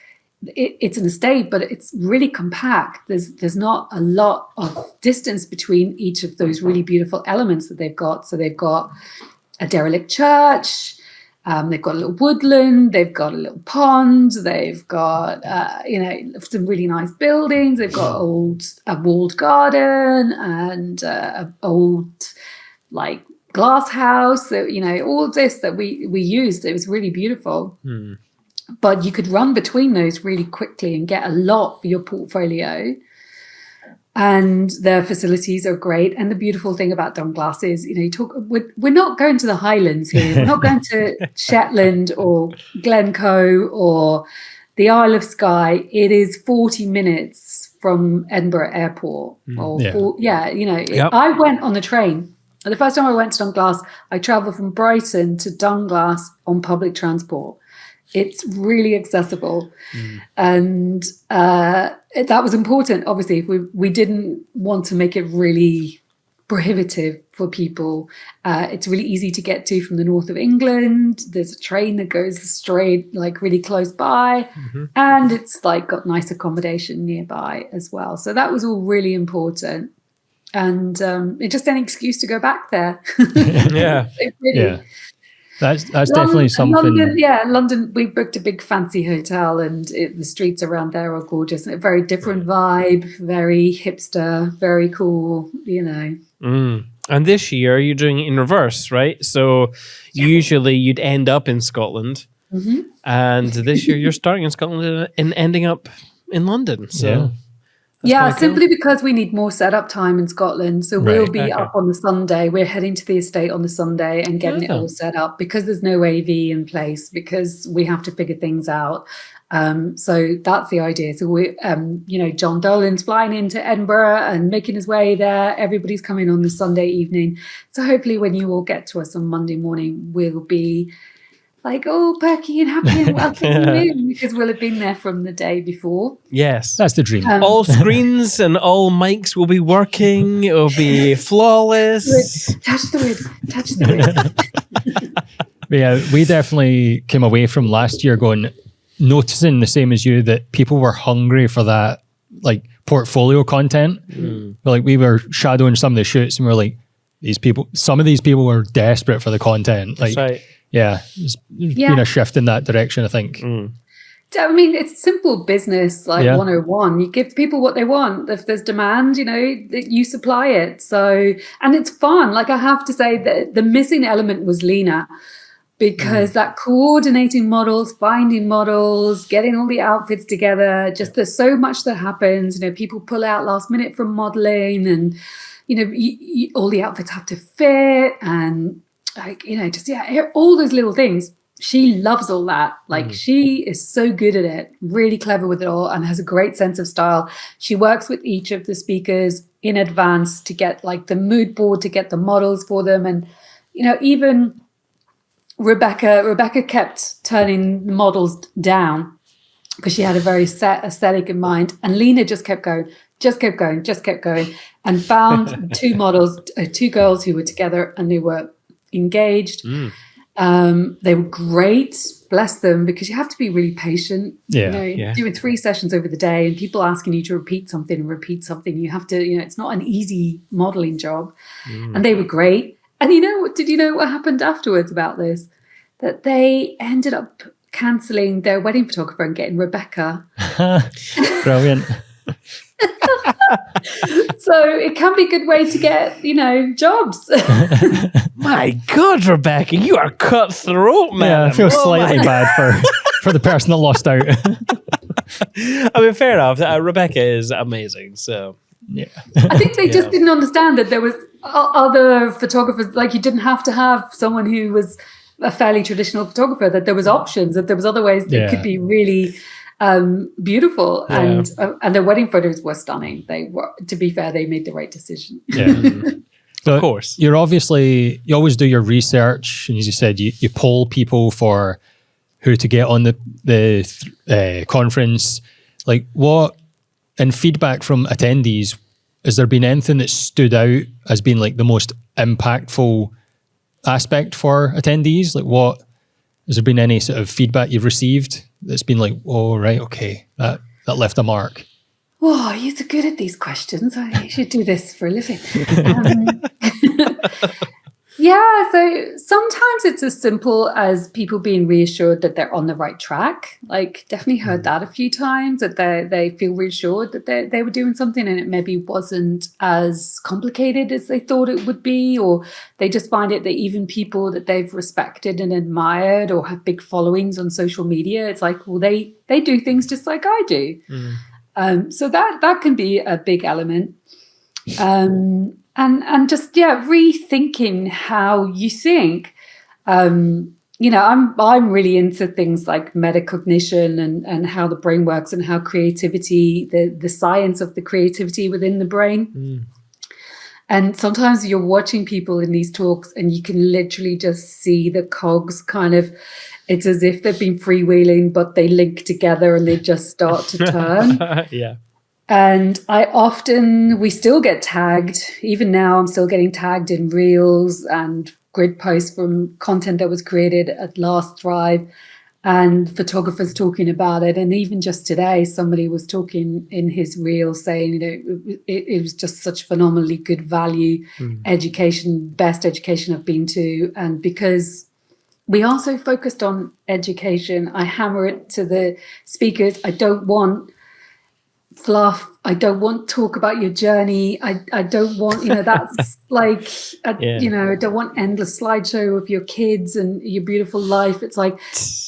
Speaker 4: it's an estate, but it's really compact. There's not a lot of distance between each of those really beautiful elements that they've got. So they've got a derelict church, they've got a little woodland, they've got a little pond, they've got some really nice buildings, they've got a walled garden and a old glass house. So, all of this that we used, it was really beautiful. But you could run between those really quickly and get a lot for your portfolio. And their facilities are great. And the beautiful thing about Dunglass is, we're not going to the Highlands here. We're not going to Shetland or Glencoe or the Isle of Skye. It is 40 minutes from Edinburgh Airport. I went on the train. The first time I went to Dunglass, I travelled from Brighton to Dunglass on public transport. It's really accessible. And that was important. Obviously, we didn't want to make it really prohibitive for people. It's really easy to get to from the north of England. There's a train that goes straight, like really close by. And it's like got nice accommodation nearby as well. So that was all really important. And it's just an excuse to go back there.
Speaker 3: That's definitely something.
Speaker 4: London, we booked a big fancy hotel and the streets around there are gorgeous. A very different vibe, very hipster, very cool,
Speaker 2: And this year you're doing it in reverse, right? So usually you'd end up in Scotland. And this year you're starting in Scotland and ending up in London. So
Speaker 4: simply because we need more setup time in Scotland. So we'll be up on the Sunday. We're heading to the estate on the Sunday and getting it all set up because there's no AV in place, because we have to figure things out. So that's the idea. So we, John Dolan's flying into Edinburgh and making his way there. Everybody's coming on the Sunday evening. So hopefully when you all get to us on Monday morning, we'll be like, oh, perky and happy and welcome you, because we'll have been there from the day before.
Speaker 2: Yes.
Speaker 3: That's the dream.
Speaker 2: All screens and all mics will be working. It will be flawless.
Speaker 4: Touch the wood.
Speaker 3: Yeah, we definitely came away from last year noticing the same as you, that people were hungry for that, like, portfolio content. Like, we were shadowing some of the shoots and we were like, some of these people were desperate for the content. Like,
Speaker 2: That's right.
Speaker 3: Yeah, there's been a shift in that direction, I think.
Speaker 4: I mean, it's simple business, like 101. You give people what they want. If there's demand, you supply it. So, and it's fun. Like, I have to say that the missing element was Lena, because that coordinating models, finding models, getting all the outfits together, just there's so much that happens. People pull out last minute from modeling, and, all the outfits have to fit, and all those little things. She loves all that. Like, she is so good at it, really clever with it all, and has a great sense of style. She works with each of the speakers in advance to get like the mood board, to get the models for them. And, even Rebecca kept turning the models down because she had a very set aesthetic in mind. And Lena just kept going, and found two girls who were together, and they were engaged. They were great, bless them, because you have to be really patient. Doing 3 sessions over the day and people asking you to repeat something, you have to, it's not an easy modeling job. And they were great. And did you know what happened afterwards about this? That they ended up cancelling their wedding photographer and getting Rebecca.
Speaker 3: Brilliant.
Speaker 4: So it can be a good way to get, jobs.
Speaker 2: My God, Rebecca, you are cutthroat, man.
Speaker 3: Yeah, I feel slightly bad for the person that lost out.
Speaker 2: I mean, fair enough. Rebecca is amazing, so...
Speaker 3: Yeah.
Speaker 4: I think they just didn't understand that there was other photographers, like, you didn't have to have someone who was a fairly traditional photographer, that there was options, that there was other ways that could be really... beautiful, and their wedding photos were stunning. They were, to be fair, they made the right decision.
Speaker 3: So
Speaker 2: of course,
Speaker 3: you always do your research, and as you said, you poll people for who to get on the conference. Like, what, in feedback from attendees, has there been anything that stood out as being like the most impactful aspect for attendees? Like, what has there been any sort of feedback you've received that's been like, oh, right, okay, that left a mark?
Speaker 4: Oh, you're so good at these questions. I should do this for a living. So sometimes it's as simple as people being reassured that they're on the right track. Like, definitely heard that a few times, that they feel reassured that they were doing something and it maybe wasn't as complicated as they thought it would be, or they just find it that even people that they've respected and admired or have big followings on social media, it's like, well, they do things just like I do. So that can be a big element. And just rethinking how you think. I'm really into things like metacognition and how the brain works and how creativity, the science of the creativity within the brain. And sometimes you're watching people in these talks and you can literally just see the cogs kind of, it's as if they've been freewheeling, but they link together and they just start to turn.
Speaker 2: Yeah.
Speaker 4: And we still get tagged. Even now, I'm still getting tagged in reels and grid posts from content that was created at Last Thrive, and photographers talking about it. And even just today, somebody was talking in his reel saying, it was just such phenomenally good value education, best education I've been to. And because we are so focused on education, I hammer it to the speakers. I don't want fluff. I don't want talk about your journey. I don't want, that's like, I don't want endless slideshow of your kids and your beautiful life. It's like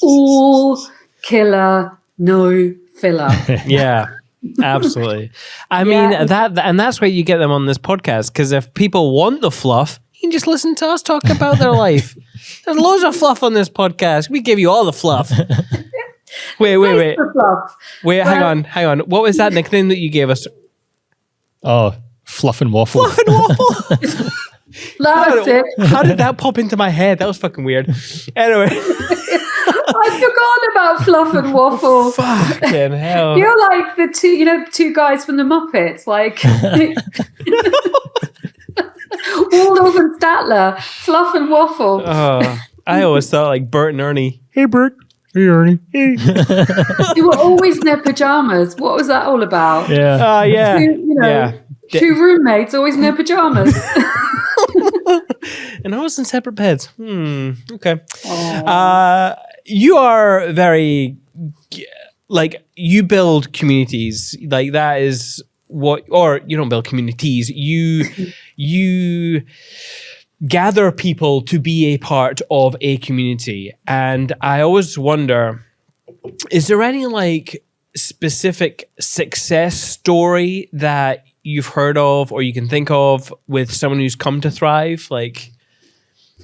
Speaker 4: all killer, no filler.
Speaker 2: Yeah, absolutely. I mean, that's why you get them on this podcast, because if people want the fluff, you can just listen to us talk about their life. There's loads of fluff on this podcast. We give you all the fluff. Wait. Wait, hang on. What was that nickname that you gave us?
Speaker 3: Oh, Fluff and Waffle.
Speaker 2: Fluff and Waffle?
Speaker 4: That's it.
Speaker 2: How did that pop into my head? That was fucking weird. Anyway.
Speaker 4: I forgot about Fluff and Waffle.
Speaker 2: Fucking hell.
Speaker 4: You're like the two guys from the Muppets, like Waldorf and Statler, Fluff and Waffle.
Speaker 2: Oh, I always thought like Bert and Ernie. Hey, Bert. Hey, Ernie. Hey.
Speaker 4: You were always in their pajamas. What was that all about?
Speaker 3: Yeah.
Speaker 2: Yeah.
Speaker 4: Two roommates always in their pajamas.
Speaker 2: And always in separate beds. Okay. You are very, like, you build communities. Like, that is what, or you don't build communities. You gather people to be a part of a community. And I always wonder, is there any like specific success story that you've heard of or you can think of with someone who's come to Thrive? Like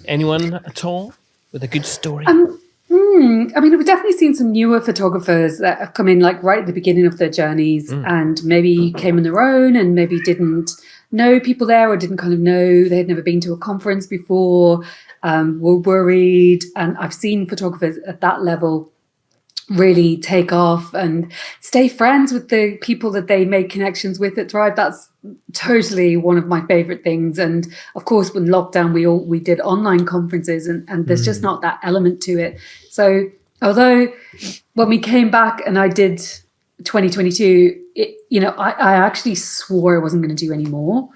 Speaker 2: anyone at all with a good story?
Speaker 4: I mean, we've definitely seen some newer photographers that have come in like right at the beginning of their journeys and maybe came on their own and maybe didn't know people there or didn't kind of know, they had never been to a conference before, were worried. And I've seen photographers at that level really take off and stay friends with the people that they make connections with at Thrive. That's totally one of my favorite things. And of course, when lockdown, we did online conferences and there's just not that element to it. So although when we came back and I did 2022, I actually swore I wasn't going to do any more.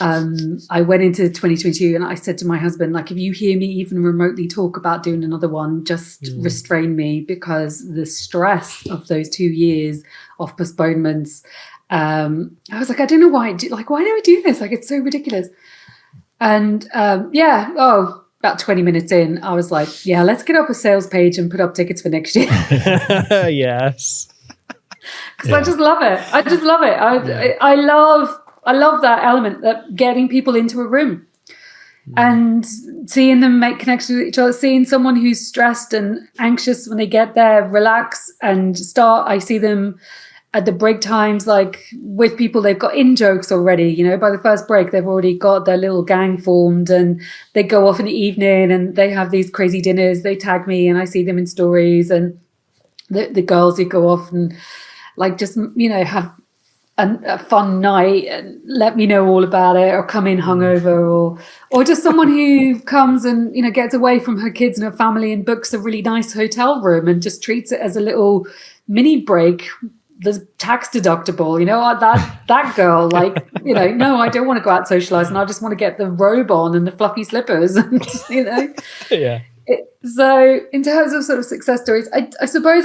Speaker 4: I went into 2022 and I said to my husband, like, if you hear me even remotely talk about doing another one, just restrain me, because the stress of those 2 years of postponements, I was like, I don't know why do I do this? Like, it's so ridiculous. And about 20 minutes in, I was like, yeah, let's get up a sales page and put up tickets for next year.
Speaker 2: Yes.
Speaker 4: Because I just love it. I love that element, that getting people into a room and seeing them make connections with each other, seeing someone who's stressed and anxious when they get there, relax and start. I see them at the break times, like with people, they've got in jokes already, by the first break, they've already got their little gang formed and they go off in the evening and they have these crazy dinners. They tag me and I see them in stories, and the girls who go off and like just, have a fun night and let me know all about it, or come in hungover, or just someone who comes and gets away from her kids and her family and books a really nice hotel room and just treats it as a little mini break. There's tax deductible, that girl, like, no, I don't want to go out and socialize and I just want to get the robe on and the fluffy slippers and
Speaker 2: Yeah.
Speaker 4: So in terms of sort of success stories, I suppose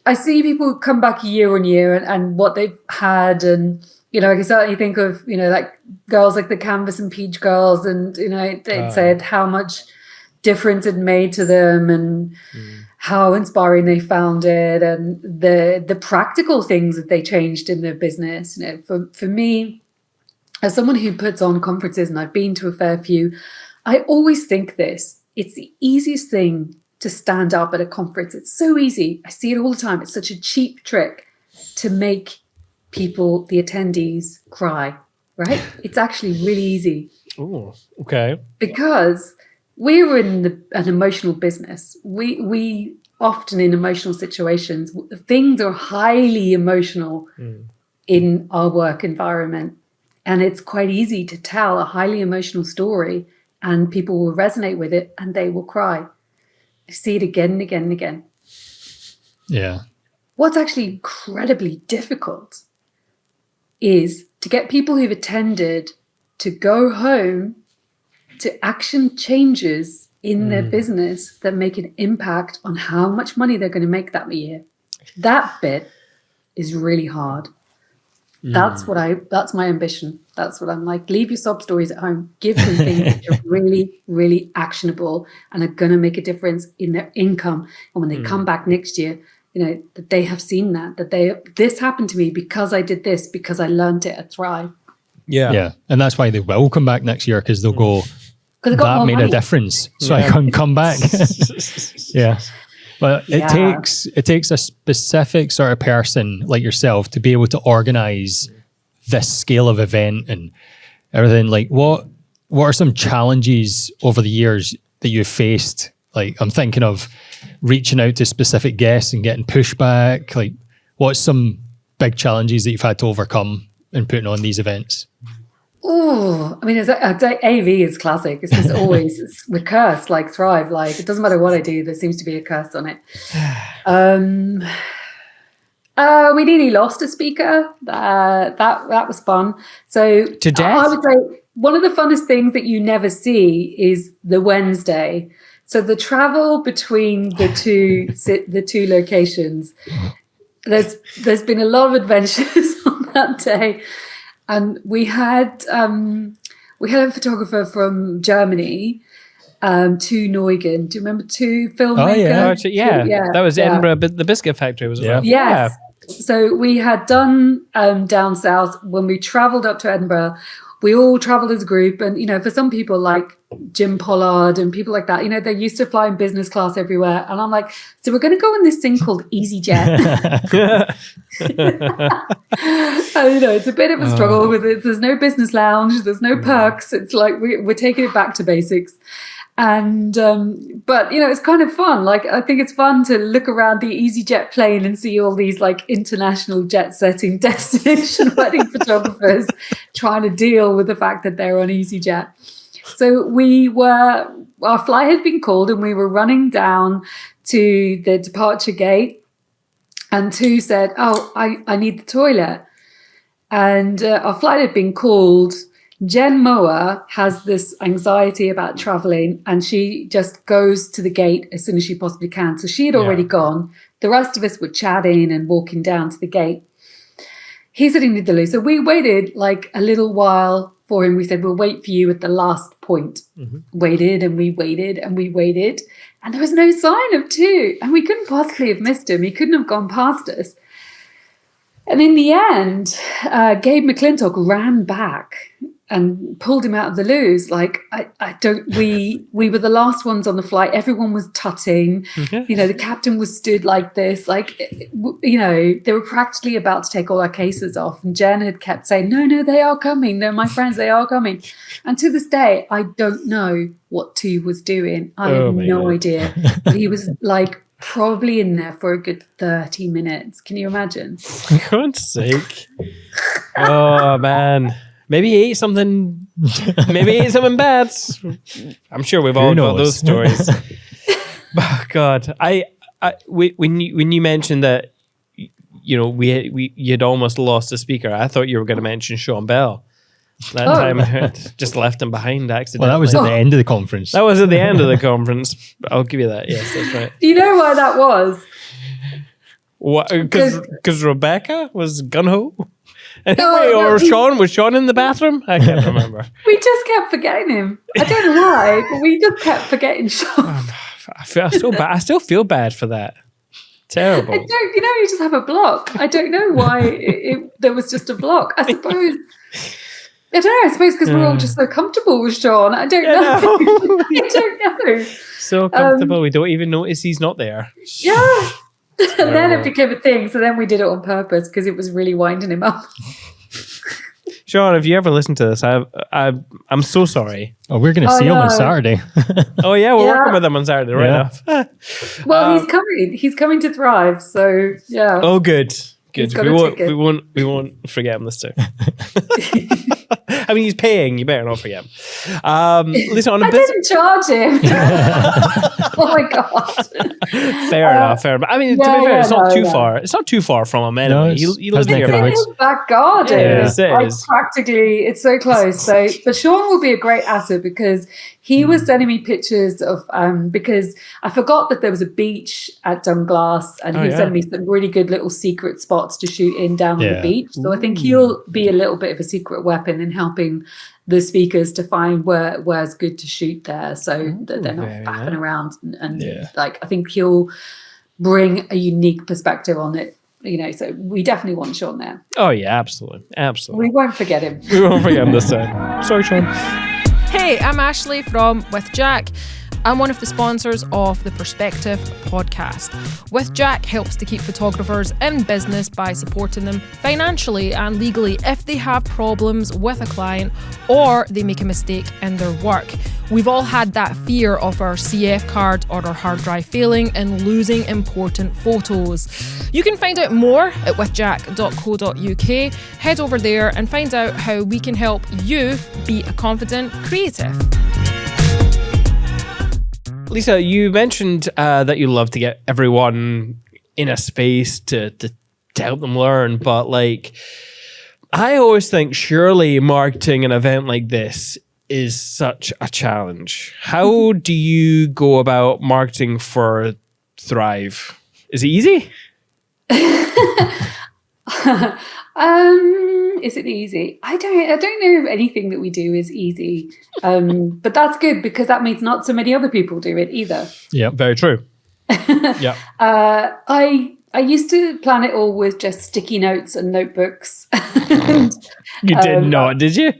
Speaker 4: I see people come back year on year and what they've had, and I can certainly think of like girls like the Canvas and Peach girls, and they'd said how much difference it made to them and how inspiring they found it, and the practical things that they changed in their business. For me, as someone who puts on conferences, and I've been to a fair few, I always think this: it's the easiest thing to stand up at a conference. It's so easy. I see it all the time. It's such a cheap trick to make people, the attendees, cry, right? It's actually really easy.
Speaker 2: Oh, okay.
Speaker 4: Because we're in an emotional business. We often, in emotional situations, things are highly emotional in our work environment. And it's quite easy to tell a highly emotional story and people will resonate with it and they will cry. I see it again and again and again.
Speaker 3: Yeah.
Speaker 4: What's actually incredibly difficult is to get people who've attended to go home to action changes in their business that make an impact on how much money they're going to make that year. That bit is really hard. That's my ambition. That's what I'm like. Leave your sob stories at home. Give them things that are really, really actionable and are going to make a difference in their income. And when they come back next year, that they have seen this happened to me because I did this, because I learned it at Thrive.
Speaker 2: Yeah.
Speaker 3: Yeah. And that's why they will come back next year, because they'll go, that made a difference. So I can come back. Yeah. But it takes a specific sort of person like yourself to be able to organize this scale of event and everything. Like what are some challenges over the years that you've faced? Like I'm thinking of reaching out to specific guests and getting pushback. Like what's some big challenges that you've had to overcome in putting on these events?
Speaker 4: Oh, I mean, AV is classic. It's just always, we're cursed like Thrive. Like it doesn't matter what I do, there seems to be a curse on it. We nearly lost a speaker. That was fun. So
Speaker 2: to death?
Speaker 4: I would say one of the funnest things that you never see is the Wednesday. So the travel between the two locations. There's been a lot of adventures on that day. And we had a photographer from Germany, to Neugen. Do you remember two filmmaker?
Speaker 2: Oh yeah. That was Edinburgh, but the Biscuit Factory was well.
Speaker 4: Yes. Yeah. So we had done down south when we travelled up to Edinburgh. We all travelled as a group, and for some people like Jim Pollard and people like that, they used to fly in business class everywhere. And I'm like, so we're going to go on this thing called EasyJet. And, it's a bit of a struggle with it. There's no business lounge. There's no perks. It's like we're taking it back to basics. And but it's kind of fun. Like I think it's fun to look around the EasyJet plane and see all these like international jet setting destination wedding photographers trying to deal with the fact that they're on EasyJet. So our flight had been called and we were running down to the departure gate, and Tu said, "Oh, I need the toilet." And our flight had been called. Jen Moa has this anxiety about traveling, and she just goes to the gate as soon as she possibly can. So she had already gone. The rest of us were chatting and walking down to the gate. He said he needed the loo. So we waited like a little while for him. We said, we'll wait for you at the last point. Waited and we waited and we waited. And there was no sign of Tu. And we couldn't possibly have missed him. He couldn't have gone past us. And in the end, Gabe McClintock ran back and pulled him out of the loos. Like, we were the last ones on the flight. Everyone was tutting. The captain was stood like this. Like, they were practically about to take all our cases off. And Jen had kept saying, no, they are coming. They're my friends. They are coming. And to this day, I don't know what Tu was doing. I have no idea. But he was like probably in there for a good 30 minutes. Can you imagine?
Speaker 2: For God's sake. Oh, man. Maybe he ate something. Maybe he ate something bad. I'm sure we've all got those stories. Oh, God, when you mentioned that, you'd almost lost a speaker, I thought you were going to mention Sean Bell. That time I had just left him behind accidentally.
Speaker 3: Well, that was at the end of the conference.
Speaker 2: That was at the end of the conference. I'll give you that. Yes, that's right.
Speaker 4: Do you know why that was?
Speaker 2: What? Because Rebecca was gun-ho? Anyway, Sean? Was Sean in the bathroom? I can't remember.
Speaker 4: We just kept forgetting him. I don't know why, but we just kept forgetting Sean.
Speaker 2: I feel so bad. I still feel bad for that. Terrible.
Speaker 4: I don't, you just have a block. I don't know why there was just a block. I suppose. I don't know. I suppose because we're all just so comfortable with Sean. I don't know. I don't know.
Speaker 2: So comfortable, we don't even notice he's not there.
Speaker 4: Yeah. And then it became a thing. So then we did it on purpose because it was really winding him up.
Speaker 2: Sean, if you ever listen to this, I'm so sorry.
Speaker 3: Oh, we're going to see him on Saturday.
Speaker 2: Oh yeah, we're working with him on Saturday, right enough.
Speaker 4: Well, he's coming. He's coming to Thrive. So yeah.
Speaker 2: Oh, good.
Speaker 4: He's got a ticket.
Speaker 2: We won't forget him this time. I mean, he's paying. You better not forget him. Listen, on a
Speaker 4: didn't charge him. Oh my god.
Speaker 2: Fair enough. I mean, to be fair, it's not too far. It's not too far from him anyway. He lives near
Speaker 4: in his back garden.
Speaker 2: Yeah, it is.
Speaker 4: Practically, it's so close. So, but Sean will be a great asset because he was sending me pictures of because I forgot that there was a beach at Dunglass, and he was sending me some really good little secret spots to shoot in down on the beach. So I think he'll be a little bit of a secret weapon in helping the speakers to find where's good to shoot there, so that they're not faffing around. And like, I think he'll bring a unique perspective on it. So we definitely want Sean there.
Speaker 2: Oh yeah, absolutely.
Speaker 4: We won't forget him.
Speaker 2: We won't forget him this time. Sorry, Sean.
Speaker 5: Hey, I'm Ashley from With Jack. I'm one of the sponsors of the Perspective podcast. With Jack helps to keep photographers in business by supporting them financially and legally if they have problems with a client or they make a mistake in their work. We've all had that fear of our CF card or our hard drive failing and losing important photos. You can find out more at withjack.co.uk. Head over there and find out how we can help you be a confident creative.
Speaker 2: Lisa, you mentioned that you love to get everyone in a space to help them learn, but like, I always think surely marketing an event like this is such a challenge. How do you go about marketing for Thrive? Is it easy?
Speaker 4: Is it easy? I don't know if anything that we do is easy. But that's good because that means not so many other people do it either.
Speaker 2: Yeah, very true. Yeah.
Speaker 4: I used to plan it all with just sticky notes and notebooks.
Speaker 2: You did not, did you?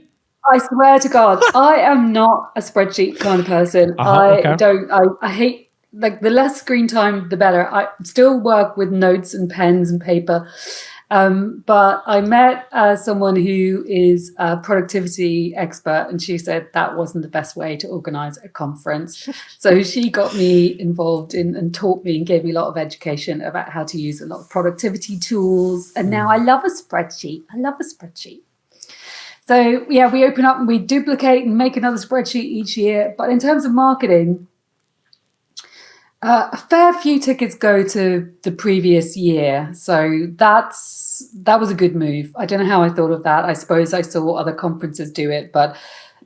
Speaker 4: I swear to God, I am not a spreadsheet kind of person. I hate, like, the less screen time, the better. I still work with notes and pens and paper. But I met someone who is a productivity expert, and she said that wasn't the best way to organize a conference. So she got me involved in and taught me and gave me a lot of education about how to use a lot of productivity tools. And now I love a spreadsheet. So yeah, we open up and we duplicate and make another spreadsheet each year. But in terms of marketing, a fair few tickets go to the previous year. So that was a good move. I don't know how I thought of that. I suppose I saw other conferences do it. But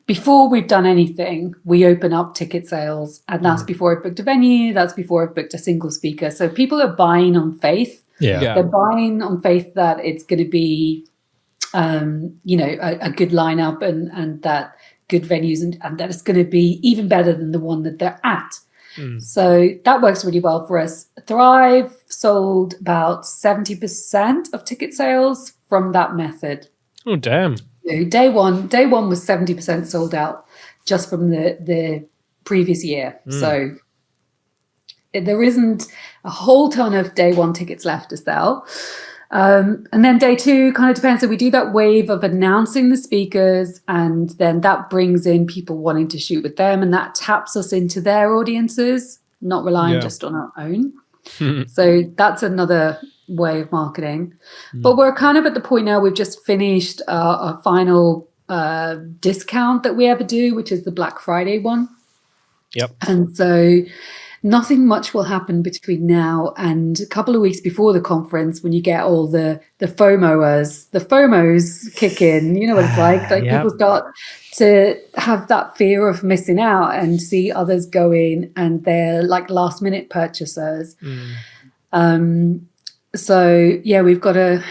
Speaker 4: before we've done anything, we open up ticket sales. And that's before I've booked a venue. That's before I've booked a single speaker. So people are buying on faith. Yeah. They're buying on faith that it's going to be, a good lineup and that good venues and that it's going to be even better than the one that they're at. So that works really well for us. Thrive sold about 70% of ticket sales from that method.
Speaker 2: Oh, damn.
Speaker 4: So day one was 70% sold out just from the previous year. So there isn't a whole ton of day one tickets left to sell. And then day two kind of depends. So we do that wave of announcing the speakers, and then that brings in people wanting to shoot with them, and that taps us into their audiences, not relying just on our own. So that's another way of marketing. But we're kind of at the point now, we've just finished our final discount that we ever do, which is the Black Friday one.
Speaker 2: Yep.
Speaker 4: And so nothing much will happen between now and a couple of weeks before the conference when you get all the FOMOs kick in. You know what it's like? Like people start to have that fear of missing out and see others go in and they're like last minute purchasers. So yeah, we've got a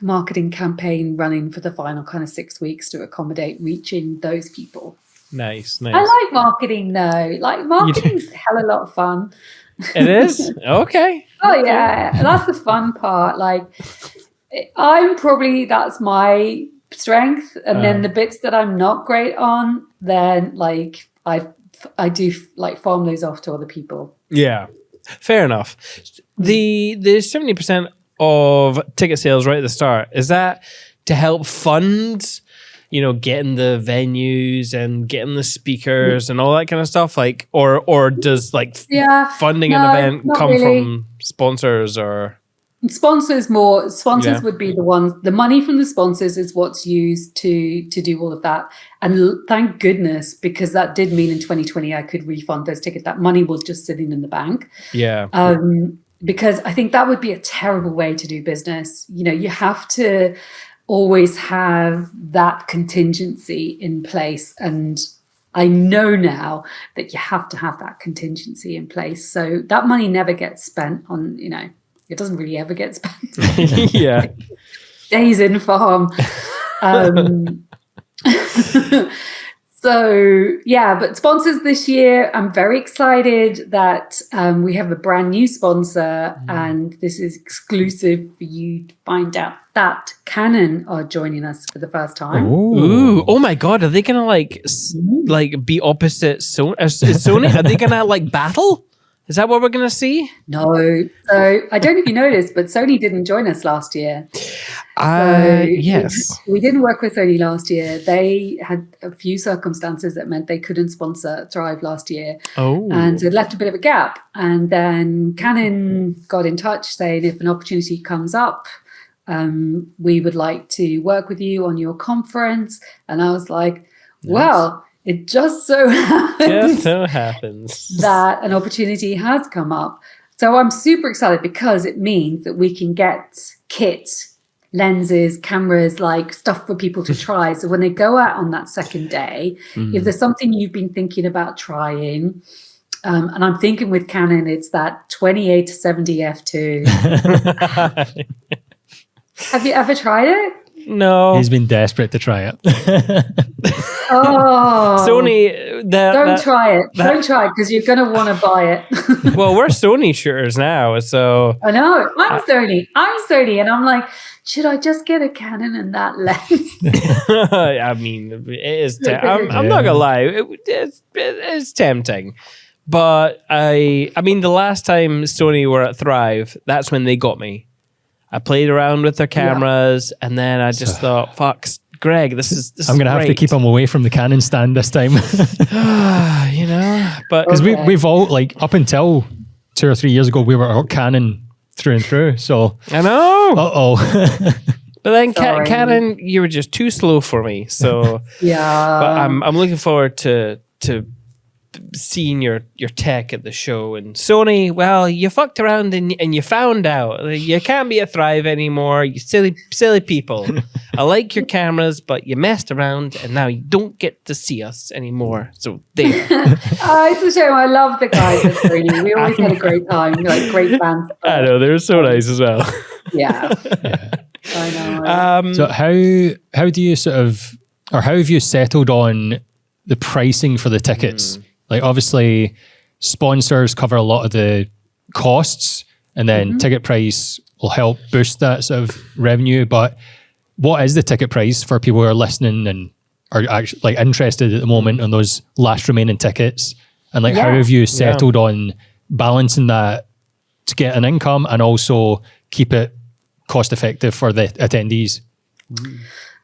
Speaker 4: marketing campaign running for the final kind of 6 weeks to accommodate reaching those people.
Speaker 2: Nice.
Speaker 4: I like marketing though. Like marketing's a hell of a lot of fun.
Speaker 2: It is? Okay.
Speaker 4: Oh yeah, that's the fun part. Like that's my strength, and then the bits that I'm not great on, then like I do like farm those off to other people.
Speaker 2: Yeah. Fair enough. The 70% of ticket sales right at the start, is that to help fund, getting the venues and getting the speakers and all that kind of stuff? Like, or does funding an event come from sponsors or?
Speaker 4: Sponsors would be the ones. The money from the sponsors is what's used to do all of that. And thank goodness, because that did mean in 2020 I could refund those tickets. That money was just sitting in the bank.
Speaker 2: Yeah.
Speaker 4: Because I think that would be a terrible way to do business. You have to always have that contingency in place. And I know now that you have to have that contingency in place. So that money never gets spent on, it doesn't really ever get spent.
Speaker 2: Yeah.
Speaker 4: Days in farm. So yeah, but sponsors this year, I'm very excited that we have a brand new sponsor, and this is exclusive for you to find out that Canon are joining us for the first time.
Speaker 2: Ooh. Oh my God. Are they going to be opposite Sony? Sony? Are they going to battle? Is that what we're going to see?
Speaker 4: No. So I don't know if you noticed, but Sony didn't join us last year.
Speaker 2: Yes.
Speaker 4: We didn't work with Sony last year. They had a few circumstances that meant they couldn't sponsor Thrive last year.
Speaker 2: Oh.
Speaker 4: And so it left a bit of a gap. And then Canon got in touch saying if an opportunity comes up, we would like to work with you on your conference. And I was like, well, it just so happens that an opportunity has come up. So I'm super excited because it means that we can get kit, lenses, cameras, stuff for people to try. So when they go out on that second day, if there's something you've been thinking about trying, and I'm thinking with Canon, it's that 28 to 70 f2. Have you ever tried it?
Speaker 2: No.
Speaker 3: He's been desperate to try it.
Speaker 4: Oh,
Speaker 2: Sony,
Speaker 4: don't try it. Don't try it because you're going to want to buy it.
Speaker 2: Well, we're Sony shooters now, so.
Speaker 4: I know. I'm Sony, and I'm like, should I just get a Canon and that lens?
Speaker 2: I mean, it is. I'm not gonna lie, it's tempting. But I mean, the last time Sony were at Thrive, that's when they got me. I played around with their cameras, and then I just thought, "Fuck, Greg, this is."
Speaker 3: I'm gonna have to keep him away from the Canon stand this time.
Speaker 2: But
Speaker 3: because we've all up until 2 or 3 years ago, we were all Canon through and through. So
Speaker 2: I know. But then Canon, you were just too slow for me. So
Speaker 4: yeah.
Speaker 2: But I'm looking forward to seeing your tech at the show. And Sony, well, you fucked around and you found out you can't be at Thrive anymore. You silly people. I like your cameras, but you messed around and now you don't get to see us anymore. So there.
Speaker 4: It's a shame. I love the guys at Sony. We always had a great time. Great bands.
Speaker 2: I know, they were so nice as well.
Speaker 4: Yeah. I know.
Speaker 3: So how do you how have you settled on the pricing for the tickets? Obviously, sponsors cover a lot of the costs, and then ticket price will help boost that sort of revenue. But what is the ticket price for people who are listening and are actually interested at the moment on those last remaining tickets? And how have you settled on balancing that to get an income and also keep it cost effective for the attendees?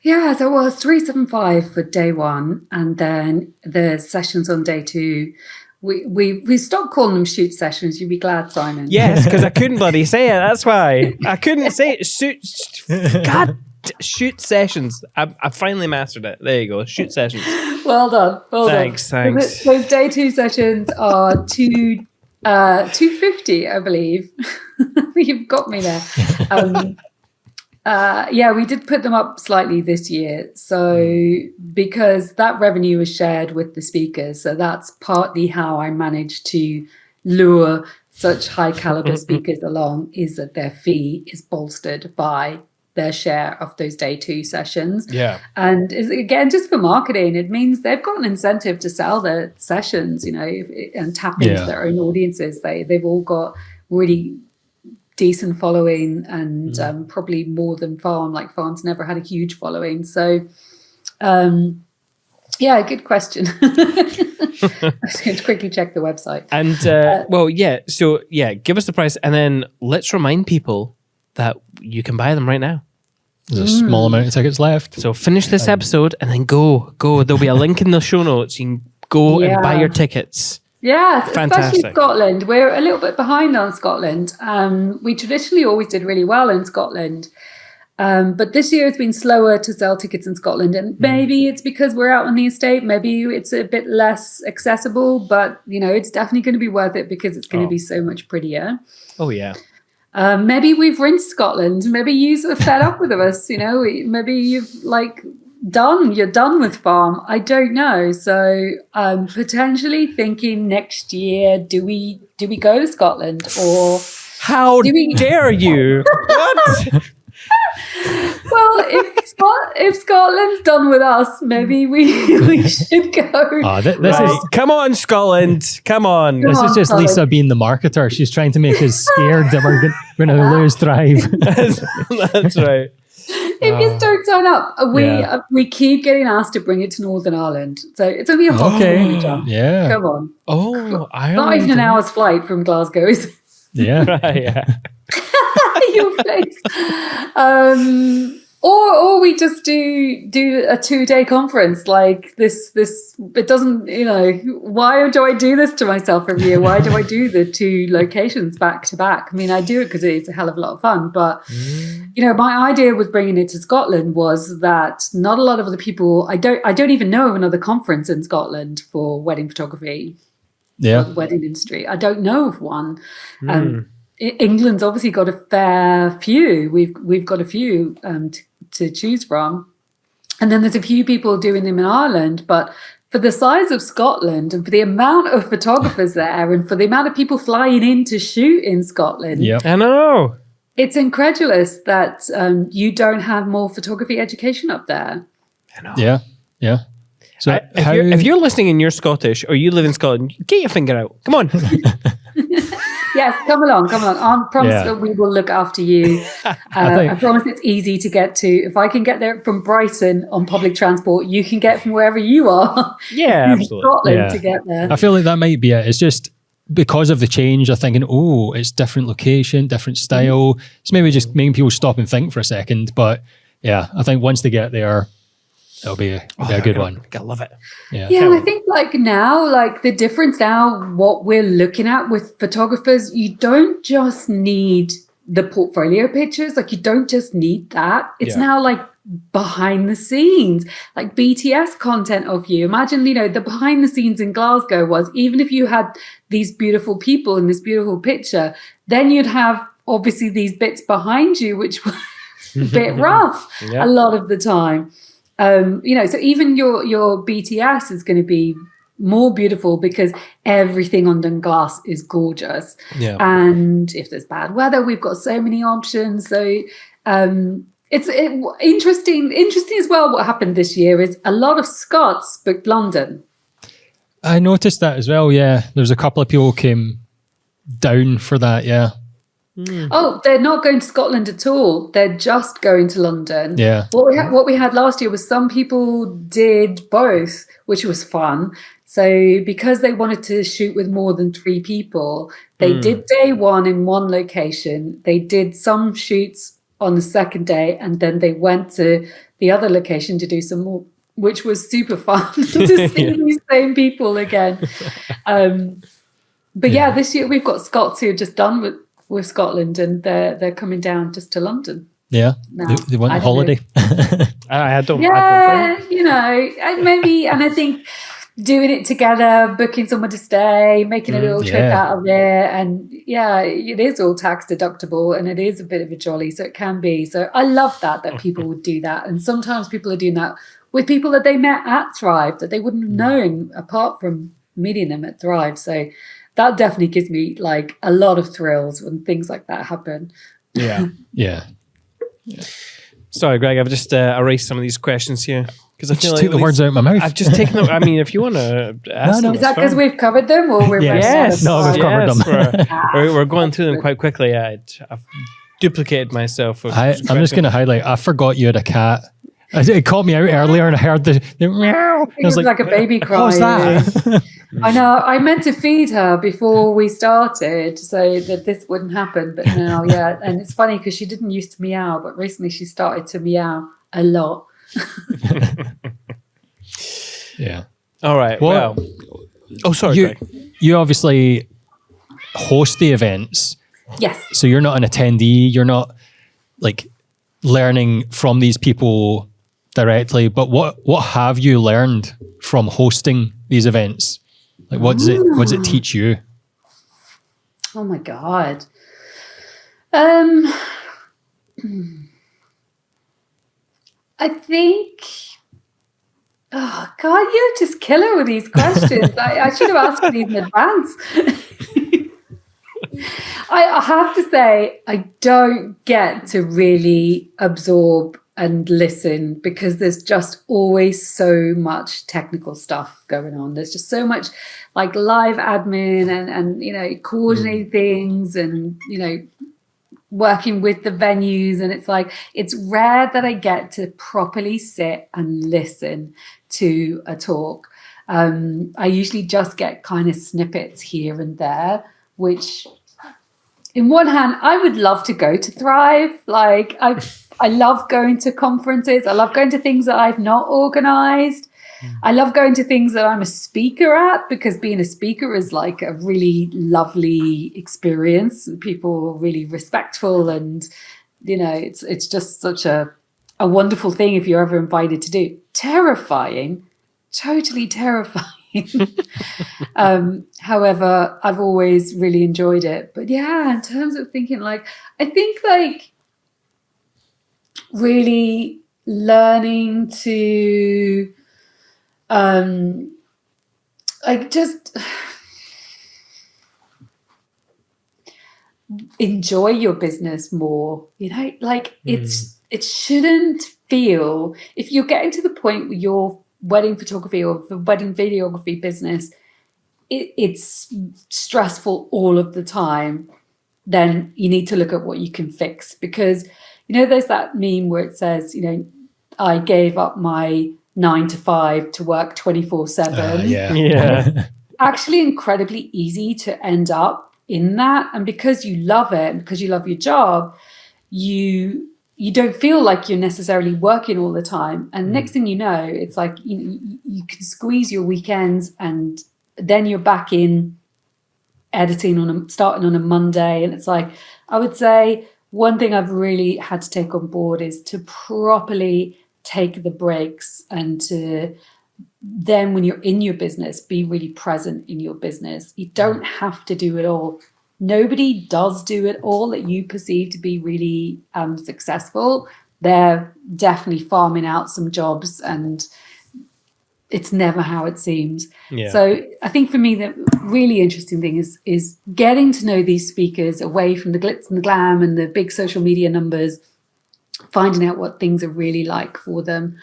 Speaker 4: Yeah, so it was $375 for day one, and then the sessions on day two. We stopped calling them shoot sessions. You'd be glad, Simon.
Speaker 2: Yes, because I couldn't bloody say it. That's why I couldn't say it. Shoot sessions. I finally mastered it. There you go. Shoot sessions.
Speaker 4: Well done.
Speaker 2: Thanks.
Speaker 4: Those day two sessions are $250, I believe. You've got me there. We did put them up slightly this year. So because that revenue is shared with the speakers. So that's partly how I managed to lure such high caliber speakers along, is that their fee is bolstered by their share of those day 2 sessions.
Speaker 2: Yeah.
Speaker 4: And again, just for marketing, it means they've got an incentive to sell their sessions, and tap into their own audiences. They've all got really decent following, and probably more than Farm. Like Farm's never had a huge following. So good question. I was going to quickly check the website.
Speaker 2: And give us the price, and then let's remind people that you can buy them right now.
Speaker 3: There's a small amount of tickets left.
Speaker 2: So finish this episode and then go. There'll be a link in the show notes. You can go and buy your tickets.
Speaker 4: Yeah,
Speaker 2: Fantastic.
Speaker 4: Especially Scotland. We're a little bit behind on Scotland. We traditionally always did really well in Scotland. But this year it's been slower to sell tickets in Scotland, and maybe it's because we're out on the estate. Maybe it's a bit less accessible, but it's definitely going to be worth it because it's going to be so much prettier.
Speaker 2: Oh yeah.
Speaker 4: Maybe we've rinsed Scotland. Maybe you're fed up with us. Maybe you've you're done with Farm. I don't know. So potentially thinking next year, do we go to Scotland, or
Speaker 2: how dare you? What?
Speaker 4: Well, if Scotland's done with us, maybe we should go.
Speaker 3: This is
Speaker 2: come on, Scotland. Come on.
Speaker 3: This is just Lisa being the marketer. She's trying to make us scared that we're going to lose Thrive.
Speaker 2: That's right.
Speaker 4: If you don't turn up, we keep getting asked to bring it to Northern Ireland. So it's only a half an hour.
Speaker 3: Yeah.
Speaker 4: Come on.
Speaker 2: Oh, Ireland.
Speaker 4: Not even an hour's flight from Glasgow, is it?
Speaker 3: Yeah.
Speaker 2: Right, yeah.
Speaker 4: Your face. Or we just do a 2-day conference like this. It doesn't, why do I do this to myself every year? Why do I do the 2 locations back to back? I mean, I do it because it's a hell of a lot of fun. But, my idea with bringing it to Scotland was that not a lot of other people, I don't even know of another conference in Scotland for wedding photography.
Speaker 3: Yeah.
Speaker 4: The wedding industry. I don't know of one. England's obviously got a fair few. We've got a few to choose from, and then there's a few people doing them in Ireland. But for the size of Scotland, and for the amount of photographers there, and for the amount of people flying in to shoot in Scotland,
Speaker 2: I know
Speaker 4: it's incredulous that you don't have more photography education up there.
Speaker 2: I know.
Speaker 3: Yeah. So
Speaker 2: if you're listening and you're Scottish or you live in Scotland, get your finger out. Come on.
Speaker 4: Yes, come along. I promise that we will look after you. I promise it's easy to get to. If I can get there from Brighton on public transport, you can get from wherever you are.
Speaker 2: Yeah, absolutely.
Speaker 4: Scotland to get there.
Speaker 3: I feel like that might be it. It's just because of the change, I'm thinking, it's different location, different style. It's maybe just making people stop and think for a second. But yeah, I think once they get there, it'll be a good one.
Speaker 2: I love it.
Speaker 3: Yeah.
Speaker 4: Yeah, and I think now, the difference now, what we're looking at with photographers, you don't just need the portfolio pictures. You don't just need that. It's now behind the scenes, like BTS content of you. Imagine, the behind the scenes in Glasgow was, even if you had these beautiful people in this beautiful picture, then you'd have obviously these bits behind you, which were a bit rough a lot of the time. So even your BTS is going to be more beautiful because everything on Dunglass is gorgeous. Yeah. And if there's bad weather, we've got so many options. So it's interesting as well. What happened this year is a lot of Scots booked London.
Speaker 3: I noticed that as well. Yeah, there's a couple of people came down for that. Yeah.
Speaker 4: Oh, they're not going to Scotland at all. They're just going to London.
Speaker 3: Yeah.
Speaker 4: What we had last year was some people did both, which was fun. So because they wanted to shoot with more than 3 people, they did day 1 in one location. They did some shoots on the second day, and then they went to the other location to do some more, which was super fun to see these same people again. But this year we've got Scots who are just done with Scotland, and they're coming down just to London.
Speaker 3: Yeah, they want a holiday.
Speaker 2: I don't.
Speaker 4: Maybe, and I think doing it together, booking somewhere to stay, making a little trip out of there, and it is all tax deductible, and it is a bit of a jolly, so it can be. So I love that people would do that, and sometimes people are doing that with people that they met at Thrive that they wouldn't have known apart from meeting them at Thrive. So that definitely gives me a lot of thrills when things like that happen.
Speaker 2: Yeah.
Speaker 3: Yeah.
Speaker 2: Sorry, Greg, I've just erased some of these questions here because I feel
Speaker 3: Just
Speaker 2: like
Speaker 3: took the words out of my mouth.
Speaker 2: I've just taken them. I mean, if you want to ask them,
Speaker 4: Is that because we've covered them or we're running out of
Speaker 3: No, we've
Speaker 4: time?
Speaker 3: covered them.
Speaker 2: We're going through them quite quickly. I've duplicated myself.
Speaker 3: I'm just going to highlight, I forgot you had a cat. It caught me out earlier and I heard the meow.
Speaker 4: It was like a baby crying.
Speaker 3: What was that?
Speaker 4: I know. I meant to feed her before we started so that this wouldn't happen. But now, yeah. And it's funny because she didn't used to meow, but recently she started to meow a lot.
Speaker 3: Yeah.
Speaker 2: All right.
Speaker 3: Well,
Speaker 2: Oh, sorry, Greg.
Speaker 3: You obviously host the events.
Speaker 4: Yes.
Speaker 3: So you're not an attendee. You're not like learning from these people directly. But what have you learned from hosting these events? Like what does it teach you?
Speaker 4: Oh my God. I think, oh God, you're just killer with these questions. I should have asked these in advance. I have to say, I don't get to really absorb and listen because there's just always so much technical stuff going on. There's just so much like live admin and you know, coordinating things and, you know, working with the venues. And it's like, it's rare that I get to properly sit and listen to a talk. I usually just get kind of snippets here and there, which in one hand, I would love to go to Thrive. Like I love going to conferences. I love going to things that I've not organized. I love going to things that I'm a speaker at because being a speaker is like a really lovely experience. People are really respectful and, you know, it's just such a wonderful thing if you're ever invited to do. Terrifying, totally terrifying. However, I've always really enjoyed it. But yeah, in terms of thinking, like, I think like really learning to like just enjoy your business more, you know, like it shouldn't feel, if you're getting to the point where your wedding photography or the wedding videography business, it's stressful all of the time, then you need to look at what you can fix. Because, you know, there's that meme where it says, you know, I gave up my 9 to 5 to work 24/7.
Speaker 2: Yeah.
Speaker 4: Actually incredibly easy to end up in that. And because you love it and because you love your job, you don't feel like you're necessarily working all the time. And next thing you know, it's like you can squeeze your weekends and then you're back in editing starting on a Monday. And it's like, I would say one thing I've really had to take on board is to properly take the breaks and to then when you're in your business, be really present in your business. You don't have to do it all. Nobody does do it all that you perceive to be really successful. They're definitely farming out some jobs and it's never how it seems.
Speaker 2: Yeah.
Speaker 4: So I think for me, the really interesting thing is getting to know these speakers away from the glitz and the glam and the big social media numbers, finding out what things are really like for them.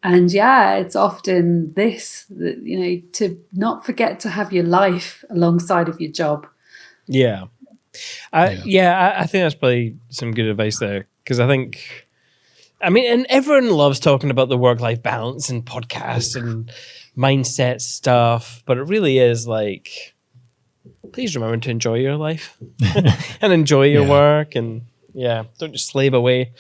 Speaker 4: And yeah, it's often this, you know, to not forget to have your life alongside of your job.
Speaker 2: Yeah. I think that's probably some good advice there. Because I think, I mean, and everyone loves talking about the work-life balance and podcasts and mindset stuff, but it really is like, please remember to enjoy your life and enjoy your work and don't just slave away.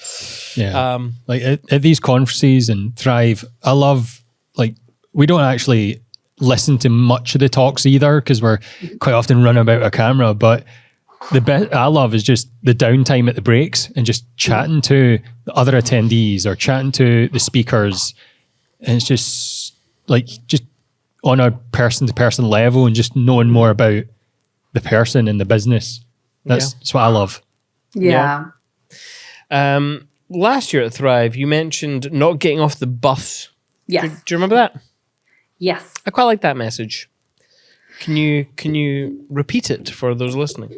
Speaker 3: Yeah. Like at these conferences and Thrive, I love, like, we don't actually listen to much of the talks either because we're quite often running about a camera, but the best I love is just the downtime at the breaks and just chatting to the other attendees or chatting to the speakers. And it's just like, just on a person-to-person level and just knowing more about the person and the business. That's what I love.
Speaker 4: Yeah.
Speaker 2: Last year at Thrive, you mentioned not getting off the bus.
Speaker 4: Yes.
Speaker 2: Do you remember that?
Speaker 4: Yes.
Speaker 2: I quite like that message. Can you repeat it for those listening?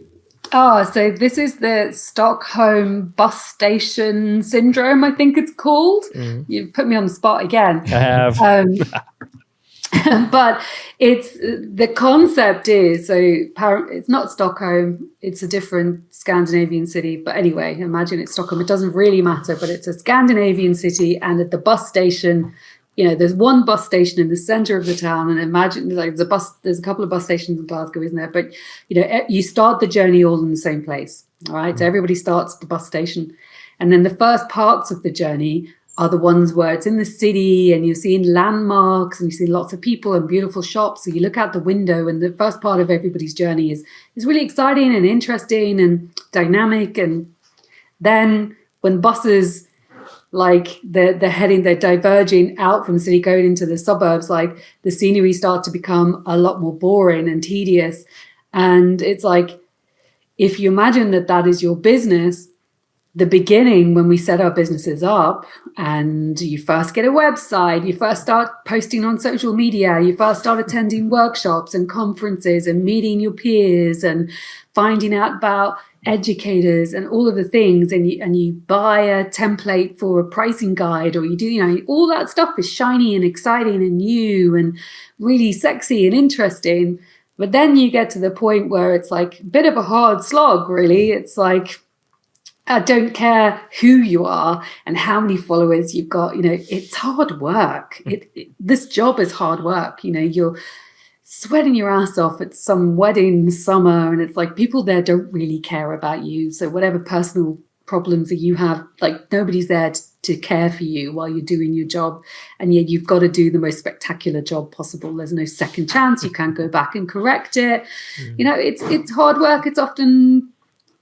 Speaker 4: Oh, so this is the Stockholm bus station syndrome, I think it's called. You put me on the spot again.
Speaker 2: I have.
Speaker 4: But the concept is, so it's not Stockholm, it's a different Scandinavian city. But anyway, imagine it's Stockholm. It doesn't really matter, but it's a Scandinavian city. And at the bus station, there's one bus station in the center of the town, and imagine like there's a couple of bus stations in Glasgow, isn't there? But you start the journey all in the same place. All right. So everybody starts at the bus station. And then the first parts of the journey are the ones where it's in the city and you're seeing landmarks and you see lots of people and beautiful shops. So you look out the window, and the first part of everybody's journey is really exciting and interesting and dynamic. And then when buses, like they're diverging out from the city, going into the suburbs, like the scenery starts to become a lot more boring and tedious. And it's like, if you imagine that is your business, the beginning, when we set our businesses up and you first get a website, you first start posting on social media, you first start attending workshops and conferences and meeting your peers and finding out about educators and all of the things, and you buy a template for a pricing guide, or you do, all that stuff is shiny and exciting and new and really sexy and interesting. But then you get to the point where it's like a bit of a hard slog, really. It's like, I don't care who you are and how many followers you've got, it's hard work. This job is hard work. You're sweating your ass off at some wedding summer, and it's like people there don't really care about you. So whatever personal problems that you have, like nobody's there to care for you while you're doing your job. And yet you've got to do the most spectacular job possible. There's no second chance. You can't go back and correct it. It's hard work. It's often,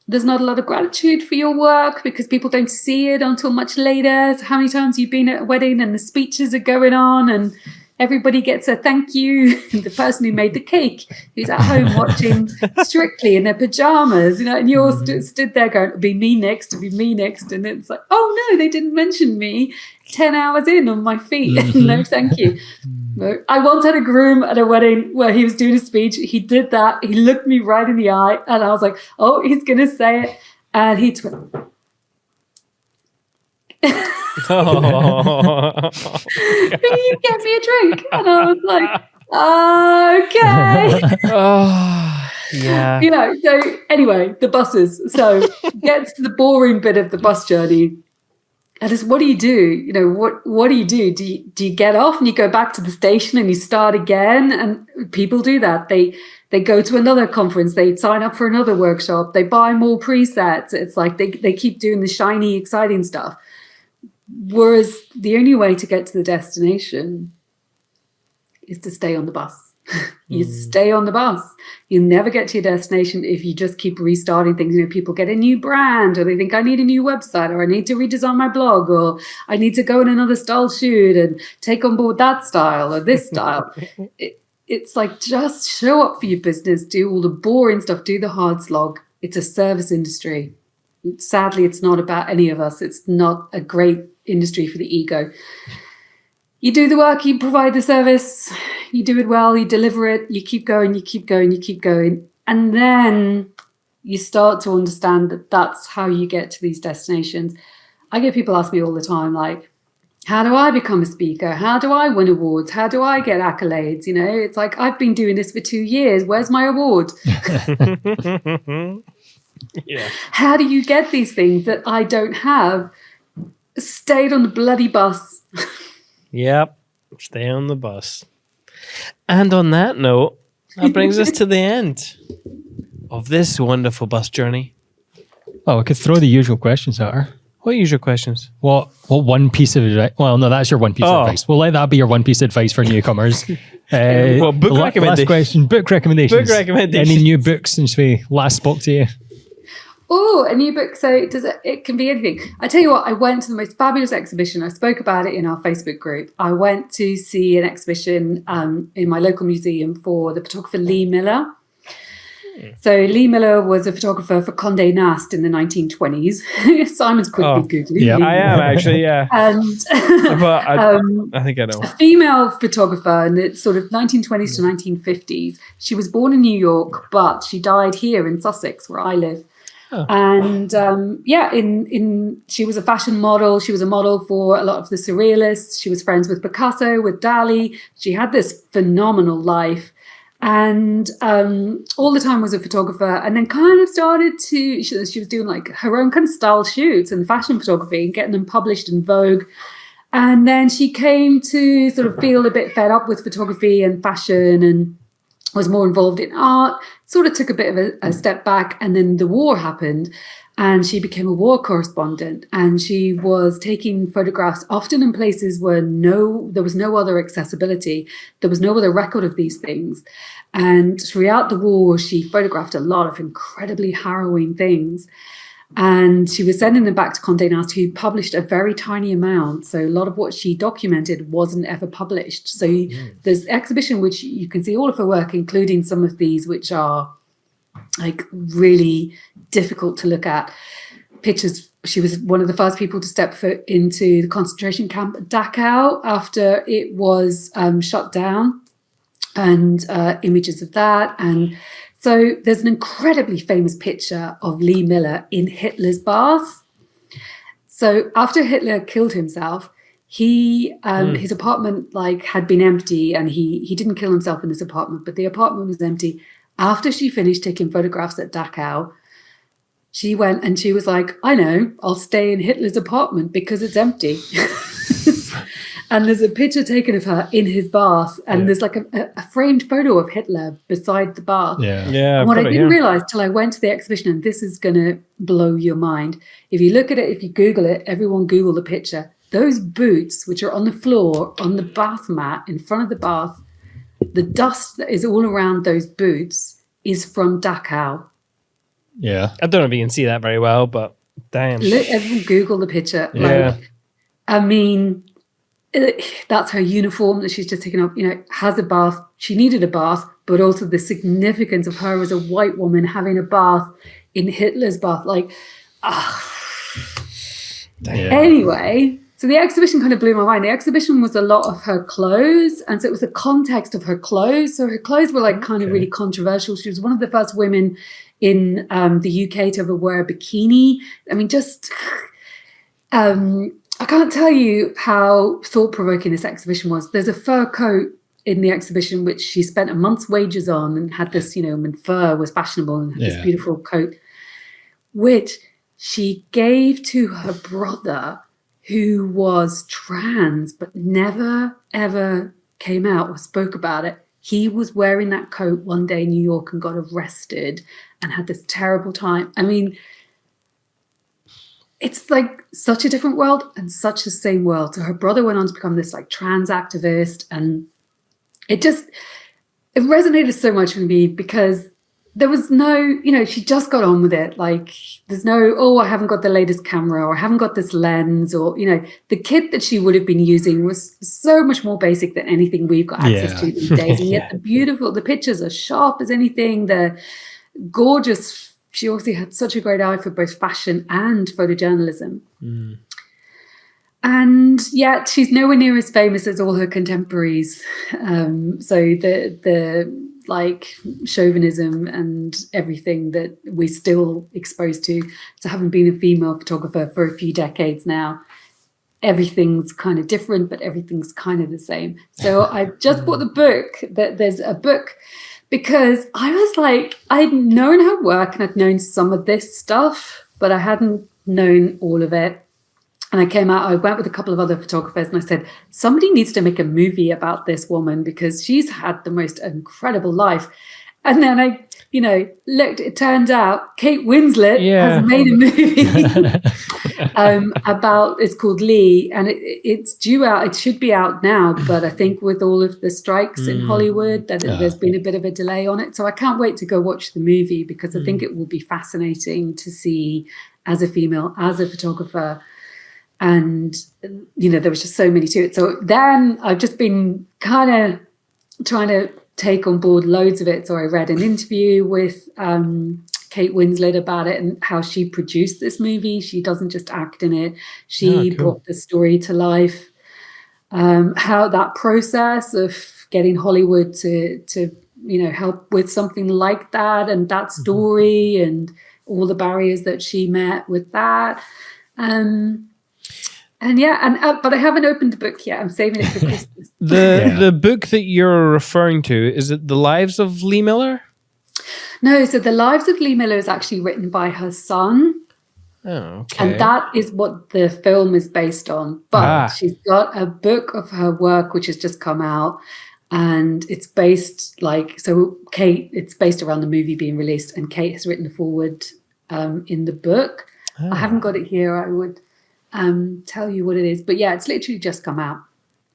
Speaker 4: there's not a lot of gratitude for your work because people don't see it until much later. So how many times you've been at a wedding and the speeches are going on and everybody gets a thank you. The person who made the cake, who's at home watching Strictly in their pajamas, and you're stood there going, it'll be me next, it'll be me next. And it's like, oh no, they didn't mention me 10 hours in on my feet. No, thank you. I once had a groom at a wedding where he was doing a speech. He did that. He looked me right in the eye and I was like, oh, he's going to say it. And he went, can you get me a drink? And I was like, okay.
Speaker 2: Yeah.
Speaker 4: So anyway, the buses. So gets to the boring bit of the bus journey. And it's, what do you do? What do you do? Do you get off and you go back to the station and you start again? And people do that. They go to another conference. They sign up for another workshop. They buy more presets. It's like they keep doing the shiny, exciting stuff. Whereas the only way to get to the destination is to stay on the bus. You stay on the bus. You never get to your destination if you just keep restarting things. People get a new brand, or they think I need a new website, or I need to redesign my blog, or I need to go on another style shoot and take on board that style or this style. It's like, just show up for your business, do all the boring stuff, do the hard slog. It's a service industry. Sadly, it's not about any of us. It's not a great industry for the ego. You do the work, you provide the service, you do it well, you deliver it, you keep going, you keep going, you keep going. And then you start to understand that that's how you get to these destinations. I get people ask me all the time, like, how do I become a speaker? How do I win awards? How do I get accolades? It's like, I've been doing this for 2 years. Where's my award?
Speaker 2: Yeah.
Speaker 4: How do you get these things that I don't have? Stayed on the bloody bus.
Speaker 2: Yep. Stay on the bus. And on that note, that brings us to the end of this wonderful bus journey.
Speaker 3: Oh, we could throw the usual questions at her.
Speaker 2: What usual questions?
Speaker 3: What one piece of advice? Well, no, that's your one piece of advice. We'll let that be your one piece of advice for newcomers.
Speaker 2: Well, book recommendations.
Speaker 3: Last question, book recommendations.
Speaker 2: Book recommendations.
Speaker 3: Any new books since we last spoke to you?
Speaker 4: Oh, a new book. So it can be anything. I tell you what, I went to the most fabulous exhibition. I spoke about it in our Facebook group. I went to see an exhibition in my local museum for the photographer Lee Miller. So Lee Miller was a photographer for Condé Nast in the 1920s. Simon's quickly Googling.
Speaker 3: Yeah.
Speaker 4: Lee
Speaker 2: I am actually, yeah.
Speaker 4: And
Speaker 2: But I think I know.
Speaker 4: a female photographer in the sort of 1920s to 1950s. She was born in New York, but she died here in Sussex, where I live. And she was a fashion model. She was a model for a lot of the surrealists. She was friends with Picasso, with Dali. She had this phenomenal life, and all the time was a photographer. And then kind of started to, she was doing like her own kind of style shoots and fashion photography and getting them published in Vogue. And then she came to sort of feel a bit fed up with photography and fashion and was more involved in art, sort of took a bit of a step back, and then the war happened and she became a war correspondent, and she was taking photographs often in places where there was no other accessibility, there was no other record of these things. And throughout the war, she photographed a lot of incredibly harrowing things. And she was sending them back to Condé Nast, who published a very tiny amount. So a lot of what she documented wasn't ever published. So there's an exhibition which you can see all of her work, including some of these which are like really difficult to look at. Pictures. She was one of the first people to step foot into the concentration camp at Dachau after it was shut down, and images of that. And so there's an incredibly famous picture of Lee Miller in Hitler's bath. So after Hitler killed himself, his apartment had been empty, and he didn't kill himself in this apartment, but the apartment was empty. After she finished taking photographs at Dachau, she went and she was like, I know, I'll stay in Hitler's apartment because it's empty. And there's a picture taken of her in his bath, and there's like a framed photo of Hitler beside the bath.
Speaker 2: Yeah.
Speaker 4: And what I didn't realize till I went to the exhibition, and this is going to blow your mind. If you look at it, if you Google it, everyone Google the picture. Those boots, which are on the floor, on the bath mat in front of the bath, the dust that is all around those boots is from Dachau.
Speaker 3: Yeah.
Speaker 2: I don't know if you can see that very well, but damn.
Speaker 4: Everyone Google the picture.
Speaker 2: Yeah.
Speaker 4: I mean, that's her uniform that she's just taken off, has a bath. She needed a bath, but also the significance of her as a white woman having a bath in Hitler's bath. Anyway, so the exhibition kind of blew my mind. The exhibition was a lot of her clothes, and so it was the context of her clothes. So her clothes were kind of really controversial. She was one of the first women in the UK to ever wear a bikini. I mean, I can't tell you how thought-provoking this exhibition was. There's a fur coat in the exhibition which she spent a month's wages on, and had this, when fur was fashionable, and had this beautiful coat, which she gave to her brother, who was trans but never, ever came out or spoke about it. He was wearing that coat one day in New York and got arrested and had this terrible time. I mean, it's like such a different world and such the same world. So her brother went on to become this trans activist, and it resonated so much with me because there was no, she just got on with it. There's no, I haven't got the latest camera, or I haven't got this lens, or, the kit that she would have been using was so much more basic than anything we've got access to these days. And yet the pictures are sharp as anything. They're gorgeous. She obviously had such a great eye for both fashion and photojournalism. And yet she's nowhere near as famous as all her contemporaries. So the chauvinism and everything that we're still exposed to. So having been a female photographer for a few decades now, everything's kind of different, but everything's kind of the same. So I just bought the book. There's a book because I was I'd known her work and I'd known some of this stuff, but I hadn't known all of it. And I went with a couple of other photographers, and I said, somebody needs to make a movie about this woman because she's had the most incredible life. And then I, looked, it turned out Kate Winslet has made a movie about, it's called Lee, and it's due out, it should be out now, but I think with all of the strikes in Hollywood, there's been a bit of a delay on it. So I can't wait to go watch the movie because I think it will be fascinating to see as a female, as a photographer. And, there was just so many to it. So then I've just been kind of trying to take on board loads of it. So I read an interview with Kate Winslet about it and how she produced this movie. She doesn't just act in it. She brought the story to life. How that process of getting Hollywood to help with something like that, and that story, and all the barriers that she met with that. But I haven't opened the book yet. I'm saving it for Christmas.
Speaker 2: The book that you're referring to, is it The Lives of Lee Miller?
Speaker 4: No, so The Lives of Lee Miller is actually written by her son.
Speaker 2: Oh, okay.
Speaker 4: And that is what the film is based on. But she's got a book of her work which has just come out. And it's based Kate, it's based around the movie being released. And Kate has written a foreword in the book. I haven't got it here. I would tell you what it is. But yeah, it's literally just come out.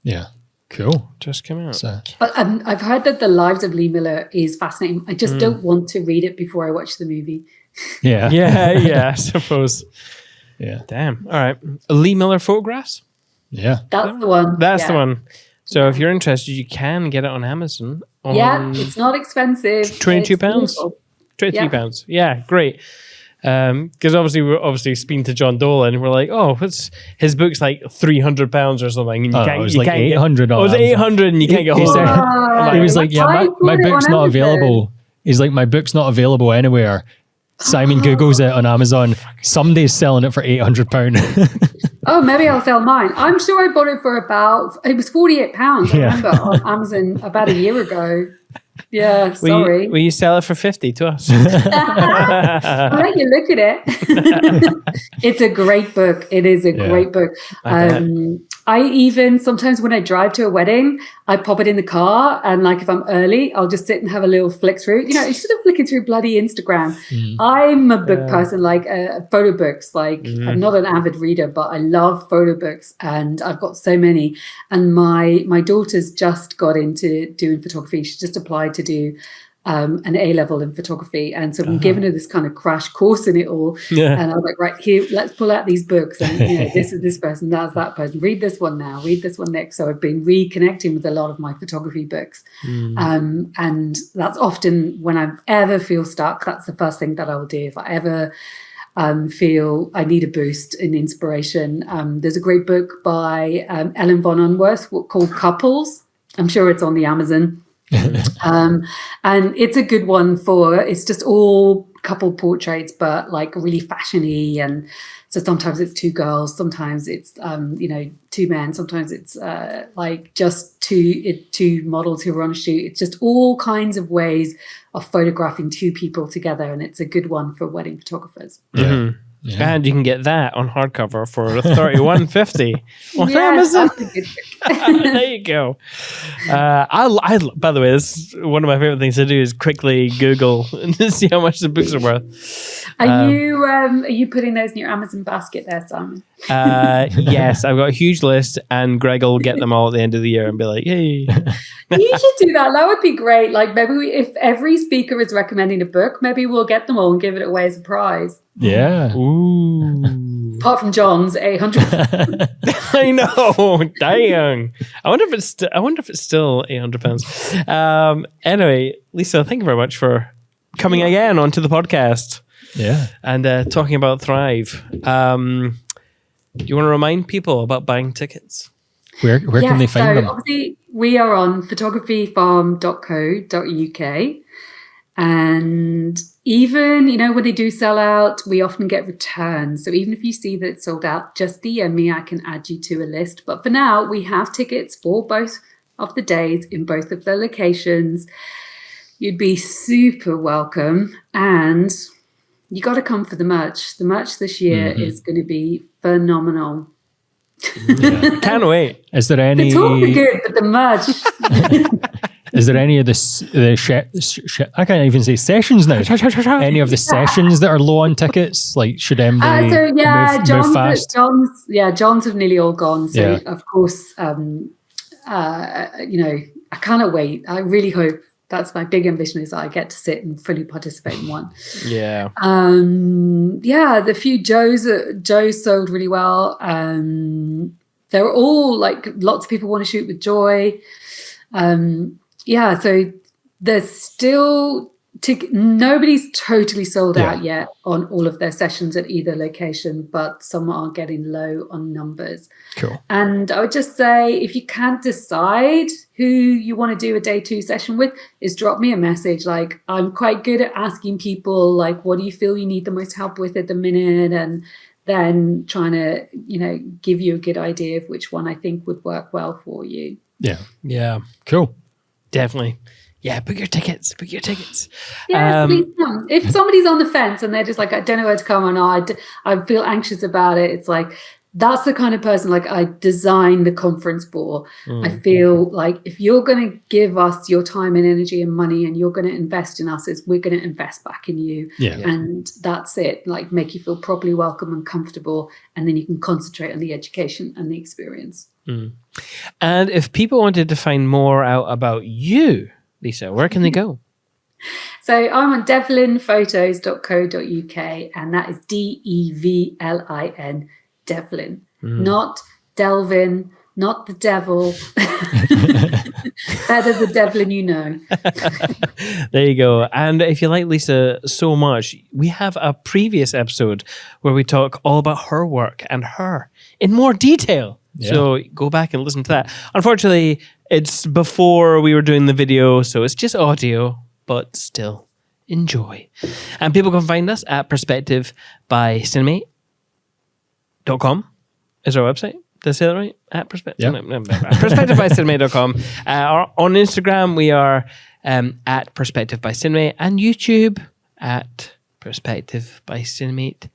Speaker 3: Yeah. Cool.
Speaker 2: Just come out.
Speaker 4: But I've heard that The Lives of Lee Miller is fascinating. I just don't want to read it before I watch the movie.
Speaker 3: Yeah.
Speaker 2: Yeah, I suppose.
Speaker 3: Yeah.
Speaker 2: Damn. All right. Lee Miller photographs?
Speaker 3: Yeah.
Speaker 4: That's the one.
Speaker 2: That's the one. So if you're interested, you can get it on Amazon.
Speaker 4: It's not expensive.
Speaker 2: £22? £23. Yeah, great. Because obviously we're speaking to John Dolan, and we're like, his book's like £300 or something, and
Speaker 3: it was like 800.
Speaker 2: It was 800, and you can't get hold of it.
Speaker 3: He was like, my book's not available. He's like, my book's not available anywhere. Simon Googles it on Amazon. Somebody's selling it for £800.
Speaker 4: Oh, maybe I'll sell mine. I'm sure I bought it for it was £48, I remember, on Amazon about a year ago. Yeah, sorry.
Speaker 2: Will you sell it for 50 to us?
Speaker 4: I'll let you look at it. It's a great book. It is a great book. I even, sometimes when I drive to a wedding, I pop it in the car, and like if I'm early, I'll just sit and have a little flick through. Instead of flicking through bloody Instagram. I'm a book person, like photo books. Like I'm not an avid reader, but I love photo books, and I've got so many. And my daughter's just got into doing photography. She just applied to do an A-level in photography, and so I'm giving her this kind of crash course in it all. And I was like, right, here, let's pull out these books, and this is this person, that's that person, read this one now, read this one next. So I've been reconnecting with a lot of my photography books, and that's often when I ever feel stuck, that's the first thing that I will do. If I ever feel I need a boost in inspiration, there's a great book by Ellen von Unworth called Couples. I'm sure it's on the Amazon. And it's a good one it's just all couple portraits, but like really fashion-y. And so sometimes it's two girls, sometimes it's two men, sometimes it's like just two models who are on a shoot. It's just all kinds of ways of photographing two people together, and it's a good one for wedding photographers.
Speaker 2: Yeah. And you can get that on hardcover for $31.50 on Amazon. There you go. I by the way, this is one of my favorite things to do is quickly Google and see how much the books are worth.
Speaker 4: Are you putting those in your Amazon basket there, Simon?
Speaker 2: Yes, I've got a huge list, and Greg will get them all at the end of the year and be like, "Yay!"
Speaker 4: You should do that. That would be great. Like maybe if every speaker is recommending a book, maybe we'll get them all and give it away as a prize.
Speaker 3: Yeah.
Speaker 2: Ooh.
Speaker 4: Apart from John's 800.
Speaker 2: I know. Dang. I wonder if it's still £800. Anyway, Lisa, thank you very much for coming again onto the podcast.
Speaker 3: Yeah.
Speaker 2: And talking about Thrive. Do you want to remind people about buying tickets?
Speaker 3: Where can they find them?
Speaker 4: Obviously, we are on photographyfarm.co.uk. And even, when they do sell out, we often get returns. So even if you see that it's sold out, just DM me, I can add you to a list. But for now, we have tickets for both of the days in both of the locations. You'd be super welcome. And you got to come for the merch. The merch this year is going to be phenomenal.
Speaker 2: Yeah. Can't wait.
Speaker 3: Is there any...
Speaker 4: The talk are good, but the merch...
Speaker 3: Is there any of I can't even say sessions now. Any of the sessions that are low on tickets? Like, should MD move fast?
Speaker 4: John's have nearly all gone. So, of course, I cannot wait. I really hope. That's my big ambition, is that I get to sit and fully participate in one.
Speaker 2: Yeah.
Speaker 4: The few Joe's sold really well. They're all like, lots of people want to shoot with Joy. So there's still nobody's totally sold
Speaker 3: Yeah.
Speaker 4: out yet on all of their sessions at either location, but some are getting low on numbers.
Speaker 3: Cool.
Speaker 4: And I would just say, if you can't decide who you want to do a day 2 session with, is drop me a message. Like, I'm quite good at asking people, like, what do you feel you need the most help with at the minute? And then trying to, give you a good idea of which one I think would work well for you.
Speaker 3: Yeah.
Speaker 2: Yeah,
Speaker 3: Cool.
Speaker 2: definitely. Yeah, book your tickets. Book your tickets.
Speaker 4: Yeah, please come. If somebody's on the fence and they're just like, I don't know where to come or not, I feel anxious about it. It's like, that's the kind of person, like, I designed the conference for. I feel like if you're going to give us your time and energy and money and you're going to invest in us, we're going to invest back in you.
Speaker 3: Yeah.
Speaker 4: And that's it. Like, make you feel properly welcome and comfortable. And then you can concentrate on the education and the experience.
Speaker 2: And if people wanted to find more out about you, Lisa, where can they go?
Speaker 4: So I'm on devlinphotos.co.uk, and that is Devlin, Devlin, not Delvin, not the devil. Better the Devlin you know.
Speaker 2: There you go. And if you like Lisa so much, we have a previous episode where we talk all about her work and her in more detail.
Speaker 3: Yeah.
Speaker 2: So go back and listen to that. Unfortunately, it's before we were doing the video, so it's just audio, but still enjoy. And people can find us at perspectivebycinemate.com is our website. Did I say that right? At perspective.
Speaker 3: Yeah.
Speaker 2: Perspectivebycinemate.com. On Instagram, we are at Perspective by Cinemate, and YouTube at Perspective by Cinemate.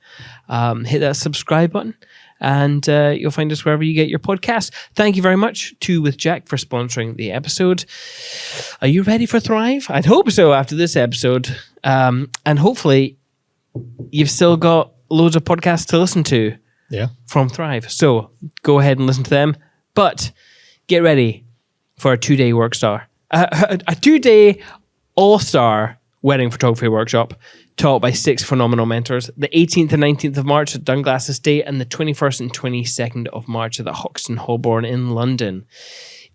Speaker 2: Hit that subscribe button, and you'll find us wherever you get your podcasts. Thank you very much to With Jack for sponsoring the episode. Are you ready for Thrive? I'd hope so after this episode. And hopefully you've still got loads of podcasts to listen to from Thrive. So go ahead and listen to them. But get ready for a 2-day workshop. A 2-day all-star wedding photography workshop taught by 6 phenomenal mentors. The 18th and 19th of March at Dunglass Estate, and the 21st and 22nd of March at the Hoxton Holborn in London.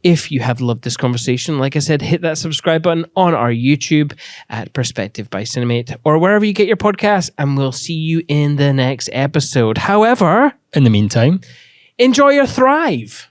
Speaker 2: If you have loved this conversation, like I said, hit that subscribe button on our YouTube at Perspective by Cinemate, or wherever you get your podcasts, and we'll see you in the next episode. However,
Speaker 3: In the meantime,
Speaker 2: enjoy your Thrive.